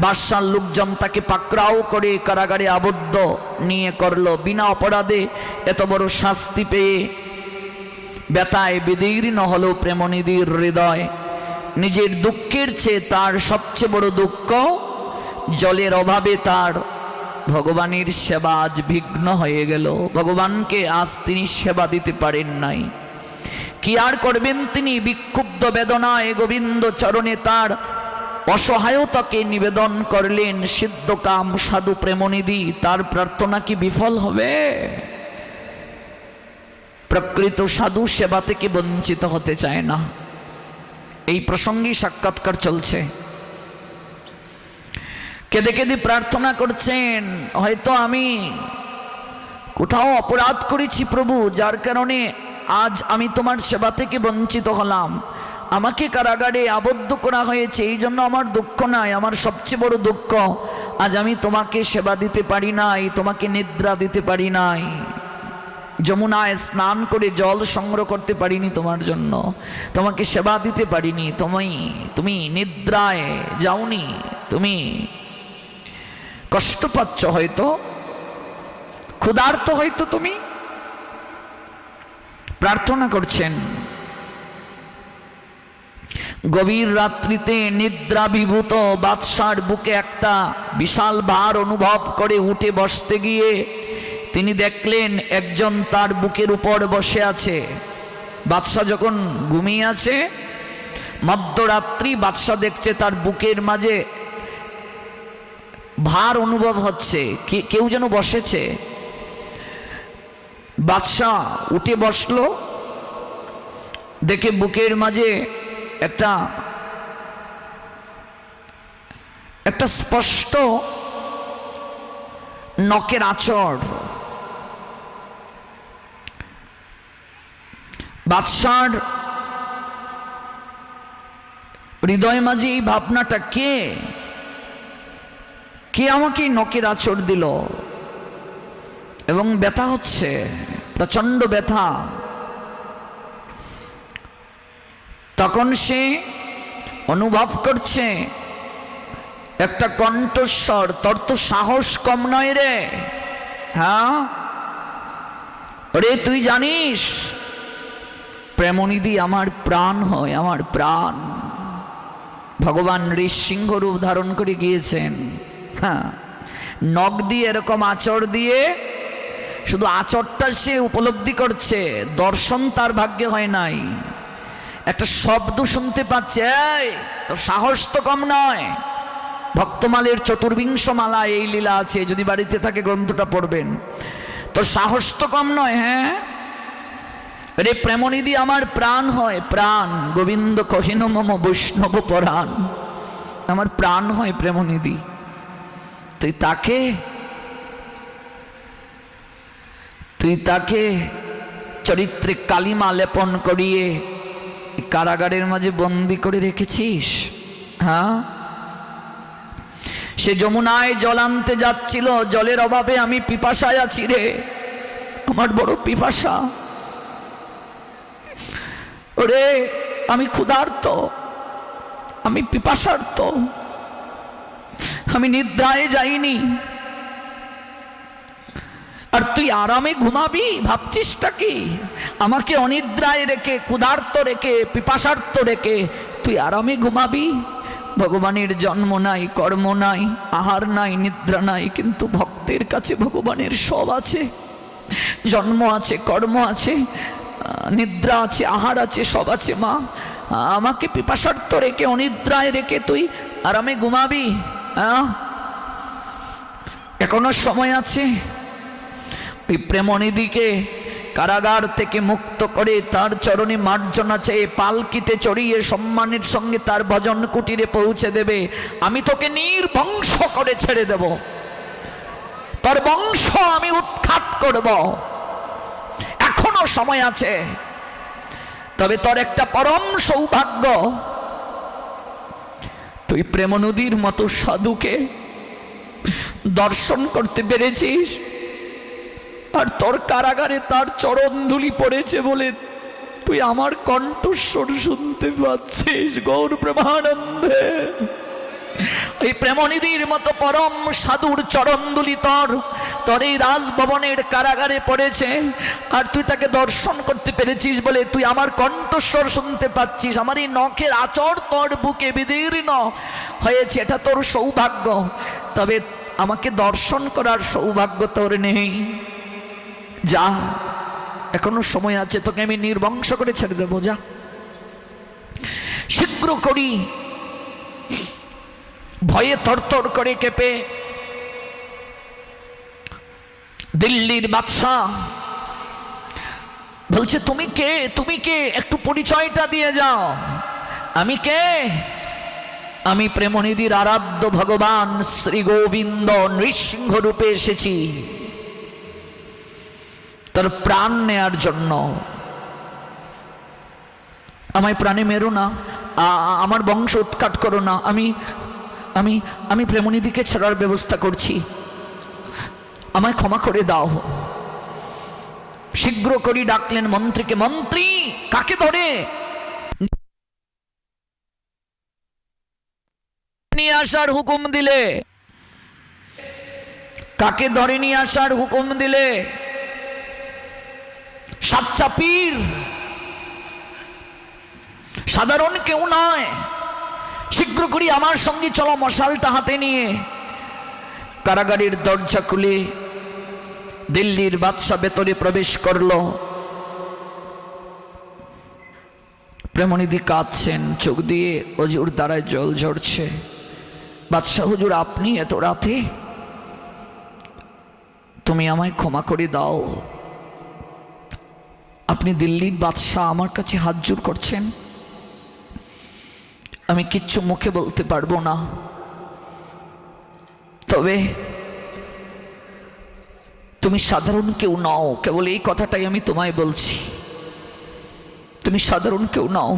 বাদশার লোকজন তাকে পাকড়াও করে কারাগারে আবদ্ধ নিয়ে করলো। বিনা অপরাধে এত বড় শাস্তি পেয়ে ব্যথায় বিদীর্ণ হলো প্রেমনিধির হৃদয়। নিজের দুঃখের চেয়ে তার সবচেয়ে বড় দুঃখ জলের অভাবে তার ভগবানের সেবা আজ বিঘ্ন হয়ে গেল। ভগবানকে আজ তিনি সেবা দিতে পারেন নাই। কি আর করবেন তিনি? বিক্ষুব্ধ বেদনায় গোবিন্দ চরণে তার অসহায়তাকে নিবেদন করলেন। সিদ্ধকাম সাধু প্রেমনিধি, তার প্রার্থনা কি বিফল হবে? প্রকৃত সাধু সেবা থেকে বঞ্চিত হতে চায় না। এই প্রসঙ্গে সাক্ষাৎকার চলছে। কেঁদে কেঁদে প্রার্থনা করছেন, হয়তো আমি কোথাও অপরাধ করেছি প্রভু, যার কারণে আজ আমি তোমার সেবা থেকে বঞ্চিত হলাম। আমাকে কারাগারে আবদ্ধ করা হয়েছে, এই জন্য আমার দুঃখ নাই। আমার সবচেয়ে বড় দুঃখ আজ আমি তোমাকে সেবা দিতে পারি নাই, তোমাকে নিদ্রা দিতে পারি নাই। যমুনায় স্নান করে জল সংগ্রহ করতে পারিনি তোমার জন্য, তোমাকে সেবা দিতে পারিনি। তুমি নিদ্রায় যাওনি, তুমি কষ্ট পাচ্ছ, হয়তো ক্ষুধার্ত, হয়তো তুমি প্রার্থনা করছেন। গভীর রাত্রিতে নিদ্রা বিভূত বাদশার বুকে একটা বিশাল ভার অনুভব করে উঠে বসতে গিয়ে তিনি দেখলেন একজন তার বুকের উপর বসে আছে। বাদশা যখন ঘুমিয়ে আছে, মধ্যরাত্রি বাদশা দেখছে তার বুকের মাঝে ভার অনুভব হচ্ছে, কেউ যেন বসেছে। বাদশা উঠে বসলো, দেখে বুকের মাঝে একটা স্পষ্ট নখের আঁচড়। বাদশার হৃদয় মাঝে এই ভাবনাটা, কে আমাকে নখের আঁচড় দিল? এবং ব্যথা হচ্ছে, প্রচন্ড ব্যথা। তখন সে অনুভব করছে একটা কণ্ঠস্বর, তোর তো সাহস কম নয় রে। হ্যাঁ রে, তুই জানিস প্রেমনিধি আমার প্রাণ হয়, আমার প্রাণ। ভগবান নৃসিংহ রূপ ধারণ করে গিয়েছেন। হ্যাঁ, নখ দিয়ে এরকম আঁচড় দিয়ে, শুধু আঁচড়টা সে উপলব্ধি করছে, দর্শন তার ভাগ্যে হয় নাই। একটা শব্দ শুনতে পাচ্ছে, এই তোর সাহস তো কম নয়। ভক্তমালের ৪৪ মালায় এই লীলা আছে, যদি বাড়িতে থাকে গ্রন্থটা পড়বেন। তোর সাহস তো কম নয়। হ্যাঁ, রে প্রেমনিধি আমার প্রাণ হয়, প্রাণ। গোবিন্দ কহিন মম বৈষ্ণব পরাণ, আমার প্রাণ হয় প্রেমনিধি। তুই তাকে চরিত্রে কালিমা লেপন করিয়ে কারাগারের মাঝে বন্দি করে রেখেছিস। হ্যাঁ, সে যমুনায় জল আনতে যাচ্ছিল, জলের অভাবে আমি পিপাসায় আছি রে, আমার বড় পিপাসা। ওরে আমি ক্ষুধার্ত, আমি পিপাসার্ত, আমি নিদ্রায় যাইনি, আর তুই আরামে ঘুমাবি ভাবছিসটা কি? আমাকে অনিদ্রায় রেখে, ক্ষুধার্ত রেখে, পিপাসার্ত রেখে তুই আরামে ঘুমাবি? ভগবানের জন্ম নাই, কর্ম নাই, আহার নাই, নিদ্রা নাই, কিন্তু ভক্তের কাছে ভগবানের সব আছে। জন্ম আছে, কর্ম আছে, নিদ্রা আছে, আহার আছে, সব আছে। মা, আমাকে পিপাসার্ত রেখে, অনিদ্রায় রেখে তুই আরামে ঘুমাবি? এখনো সময় আছে। ওই প্রেমনিধিকে কারাগার থেকে মুক্ত করে তার চরণে মার্জনা চেয়ে পালকিতে চড়িয়ে সম্মানের সঙ্গে তার ভজন কুটিরে পৌঁছে দেবে। আমি তোকে নির্বংশ করে ছেড়ে দেব, তোর বংশ আমি উৎখাত করব। এখনো সময় আছে। তবে তোর একটা পরম সৌভাগ্য, তুই প্রেমনদীর মতো সাধুকে দর্শন করতে পেরেছিস, আর তোর কারাগারে তার চরণ ধুলি পড়েছে বলে তুই আমার কণ্ঠস্বর শুনতে পাচ্ছিস। গৌর প্রেমানন্দে ওই প্রেমনিধির মতো পরম সাধুর চরণধুলি তোর এই রাজভবনের কারাগারে পড়েছে, আর তুই তাকে দর্শন করতে পেরেছিস বলে তুই আমার কণ্ঠস্বর শুনতে পাচ্ছিস। আমার এই নখের আচর তোর বুকে বিদীর্ণ হয়েছে, এটা তোর সৌভাগ্য। তবে আমাকে দর্শন করার সৌভাগ্য তোর নেই। যা, এখনো সময় আছে, তোকে আমি নির্বংশ করে ছেড়ে দেবো। যা, শীঘ্র করি। ভয়ে থরথর করে কেঁপে দিল্লির বাদশাহ বলছে, তুমি কে? তুমি কে? একটু পরিচয়টা দিয়ে যাও। আমি কে? আমি প্রেমনিধির আরাধ্য ভগবান শ্রী গোবিন্দ নৃসিংহ রূপে এসেছি তার প্রাণ নেয়ার জন্য। আমায় প্রাণে মেরো না, আমার বংশ উৎখাত করো না। আমি আমি আমি প্রেমনিধিকে ছাড়ার ব্যবস্থা করছি, আমায় ক্ষমা করে দাও। শীঘ্র করি ডাকলেন মন্ত্রীকে। মন্ত্রী কাকে ধরে নিয়ে আসার হুকুম দিলে? কাকে ধরে নিয়ে আসার হুকুম দিলে? সাচ্চা পীর, সাধারণ কেউ নয়। শীঘ্র করি আমার সঙ্গে চলো। মশালটা হাতে নিয়ে কারাগারের দরজা খুলে দিল্লির বাদশা ভেতরে প্রবেশ করল। প্রেমনিধি কাঁদছেন, চোখ দিয়ে হুজুর দ্বারায় জল ঝরছে। বাদশাহ, হুজুর আপনি এত রাতে? তুমি আমায় ক্ষমা করে দাও। আপনি দিল্লির বাদশাহ, আমার কাছে হাত জোড় করছেন, আমি কিচ্ছু মুখে বলতে পারবো না। তবে তুমি সাধারণ কেউ নও, কেবল এই কথাটাই আমি তোমায় বলছি। তুমি সাধারণ কেউ নও,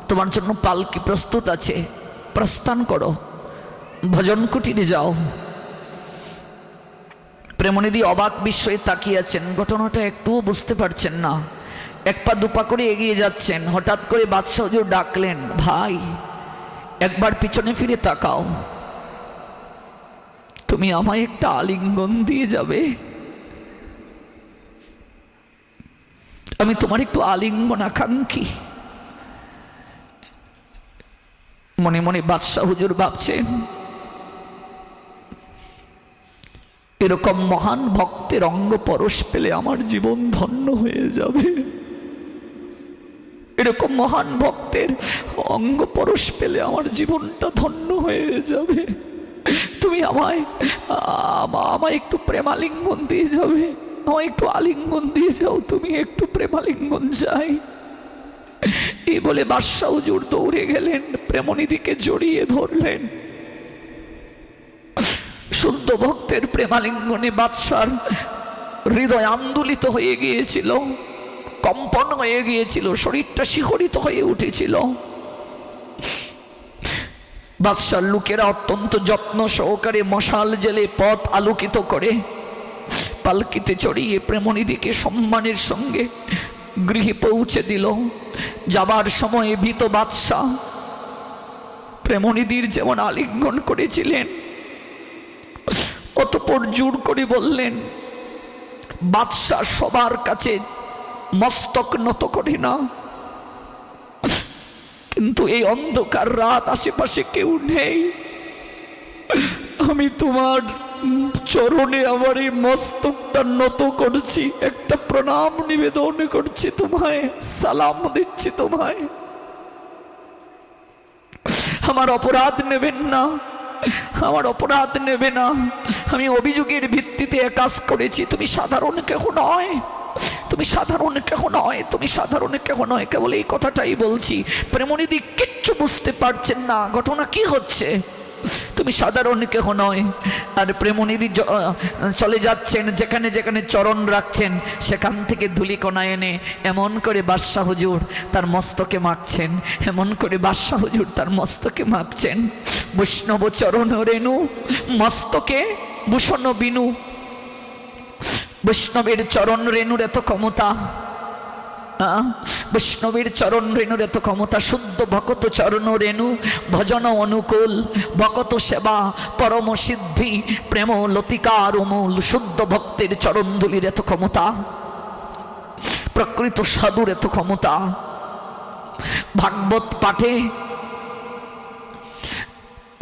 তোমার জন্য পালকি প্রস্তুত আছে, প্রস্থান করো, ভজন কুটিরে যাও। প্রেমনিধি অবাক বিস্ময়ে তাকিয়ে আছেন, ঘটনাটা একটুও বুঝতে পারছেন না। এক পা দুপা করে এগিয়ে যাচ্ছেন। হঠাৎ করে বাদশাহ হুজুর ডাকলেন, ভাই একবার পিছনে ফিরে তাকাও, তুমি আমায় একটা আলিঙ্গন দিয়ে যাবে? আমি তোমার একটু আলিঙ্গন আকাঙ্ক্ষী। মনে মনে বাদশাহ হুজুর ভাবছেন, এরকম মহান ভক্তের অঙ্গ পরশ পেলে আমার জীবন ধন্য হয়ে যাবে। এরকম মহান ভক্তের অঙ্গ পরশ পেলে আমার জীবনটা ধন্য হয়ে যাবে। তুমি আমায় একটু প্রেমালিঙ্গন দিয়ে যাবে। আমায় একটু আলিঙ্গন দিয়ে যাও, তুমি একটু প্রেমালিঙ্গন চাই। এই বলে বাদশাহ হুজুর দৌড়ে গেলেন, প্রেমনিধিকে জড়িয়ে ধরলেন। শুদ্ধ ভক্তের প্রেমালিঙ্গনে বাদশার হৃদয় আন্দোলিত হয়ে গিয়েছিল, কম্পন হয়ে গিয়েছিল, শরীরটা শিহরিত হয়ে উঠেছিল। বাদশার লোকেরা অত্যন্ত যত্ন সহকারে মশাল জেলে পথ আলোকিত করে পালকিতে চড়িয়ে প্রেমনিধিকে সম্মানের সঙ্গে গৃহে পৌঁছে দিল। যাবার সময়ে ভীত বাদশাহ প্রেমনিধির যেমন আলিঙ্গন করেছিলেন, অতঃপর জোর করে বললেন, বাদশাহ সবার কাছে মস্তক নত করে না, কিন্তু এই অন্ধকার রাত, আশেপাশে কেউ নেই, আমি তোমার চরণে আমার এই মস্তকটা নত করছি, একটা প্রণাম নিবেদন করছি তোমায়, সালাম দিচ্ছি তোমায়। আমার অপরাধ নেবেন না, আমার অপরাধ নেবে না, আমি অভিযোগের ভিত্তিতে কাজ করেছি। তুমি সাধারণ কেহ নয়, তুমি সাধারণ কেহ নয়, তুমি সাধারণ কেহ নয়। কেবল এই কথাটাই বলছি। প্রেমনিধি কিচ্ছু বুঝতে পারছেন না ঘটনা কি হচ্ছে। তুমি সাধারণ কেহ নয়। আর প্রেমনিধি চলে যাচ্ছেন, যেখানে যেখানে চরণ রাখছেন সেখান থেকে ধুলিকণা এনে এমন করে বাদশাহ হুজুর তার মস্তকে মাখছেন, এমন করে বাদশাহ হুজুর তার মস্তকে মাখছেন। বৈষ্ণব চরণ রেণু মস্তকে ভূষণ বিনু। বৈষ্ণবের চরণ রেণুর এত ক্ষমতা, বৈষ্ণবের চরণ রেণুর এত ক্ষমতা। শুদ্ধ ভকত চরণ রেণু ভজন অনুকূল, ভকত সেবা পরম সিদ্ধি, প্রেম লতিকার মূল। শুদ্ধ ভক্তের চরণ ধুলির এত ক্ষমতা, প্রকৃত সাধুর এত ক্ষমতা। ভাগবত পাঠে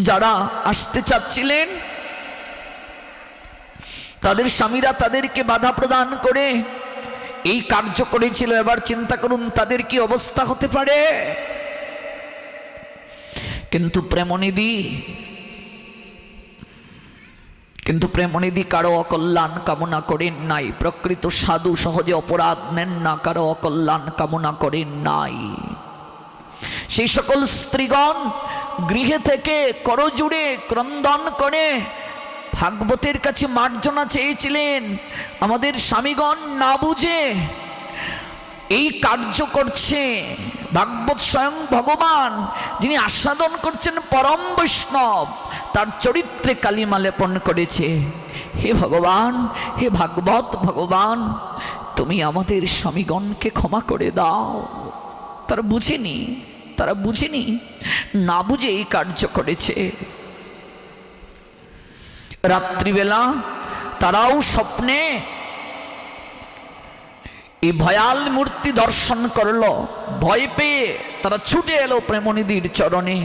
যারা আসতে চাচ্ছিলেন তাদের স্বামীরা তাদেরকে বাধা প্রদান করে এই কার্য করেছিল। এবার চিন্তা করুন তাদের কি অবস্থা হতে পারে। কিন্তু প্রেমনিধি কারো অকল্যাণ কামনা করেন নাই। প্রকৃত সাধু সহজে অপরাধ নেন না, কারো অকল্যাণ কামনা করেন নাই। সেই সকল স্ত্রীগণ গৃহে থেকে করজুড়ে ক্রন্দন করে ভাগবতের কাছে মার্জনা চেয়েছিলেন। আমাদের স্বামীগণ না বুঝে এই কার্য করছে। ভাগবত স্বয়ং ভগবান, যিনি আস্বাদন করছেন পরম বৈষ্ণব, তার চরিত্রে কালিমা লেপন করেছে। হে ভগবান, হে ভাগবত ভগবান, তুমি আমাদের স্বামীগণকে ক্ষমা করে দাও। তারা বুঝেনি, না বুঝে এই কার্য করেছে। রাত্রিবেলা তারাও স্বপ্নে এই ভয়াল মূর্তি দর্শন করলো। ভয় পেয়ে তারা ছুটে এলো প্রেমনিধির চরণে,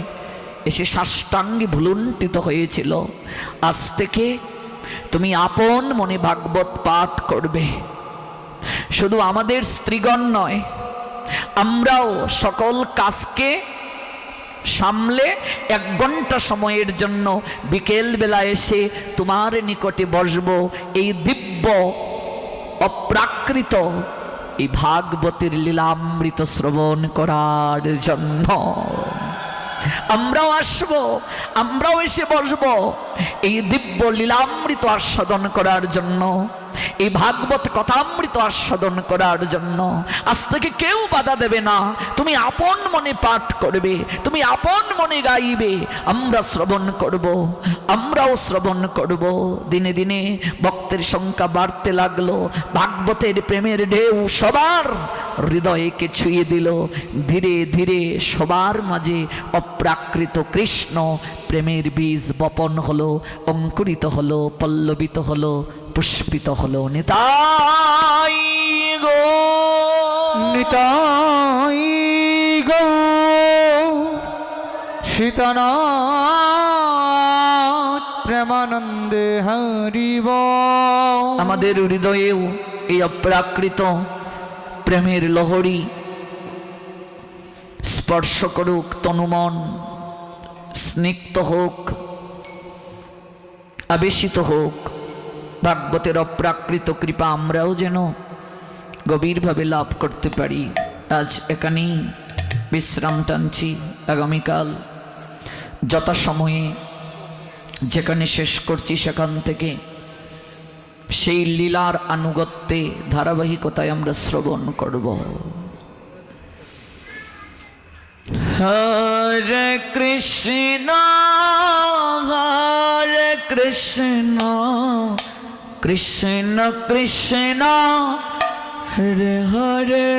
এসে সাষ্টাঙ্গে ভুলুণ্ঠিত হয়েছিল। আজ থেকে তুমি আপন মনে ভাগবত পাঠ করবে। শুধু আমাদের স্ত্রীগণ নয়, আমরাও সকল কাজকে সামলে 1 ঘন্টা সময়ের জন্য বিকেল বেলা এসে তোমার নিকটে বসব এই দিব্য অপ্রাকৃত এই ভাগবতের লীলামৃত শ্রবণ করার জন্য। আমরাও আসবো, আমরাও এসে বসবো এই দিব্য লীলামৃত আস্বাদন করার জন্য, এই ভাগবত কথামৃত আস্বাদন করার জন্য। আজ থেকে কেউ বাধা দেবে না। তুমি আপন মনে পাঠ করবে, তুমি আপন মনে গাইবে, আমরা শ্রবণ করব, আমরাও শ্রবণ করব। দিনে দিনে ভক্তের সংখ্যা বাড়তে লাগলো। ভাগবতের প্রেমের ঢেউ সবার হৃদয়কে ছুঁয়ে দিল। ধীরে ধীরে সবার মাঝে অপ্রাকৃত কৃষ্ণ প্রেমের বীজ বপন হলো, অঙ্কুরিত হলো, পল্লবিত হলো, পুষ্পিত হলো। নিতাই গো, নিতাই গো সীতানাথ প্রেমানন্দে হরিব। আমাদের হৃদয়েও এই অপ্রাকৃত প্রেমের লহরী স্পর্শ করুক, তনুমন স্নিগ্ধ হোক, আবেশিত হোক। ভাগবতের অপ্রাকৃত কৃপা আমরাও যেন গভীরভাবে লাভ করতে পারি। আজ এখানেই বিশ্রাম টানছি। আগামীকাল যথাসময়ে যেখানে শেষ করছি সেখান থেকে সেই লীলার আনুগত্যে ধারাবাহিকতায় আমরা শ্রবণ করব। হরে কৃষ্ণ কৃষ্ণ কৃষ্ণ হরে হরে।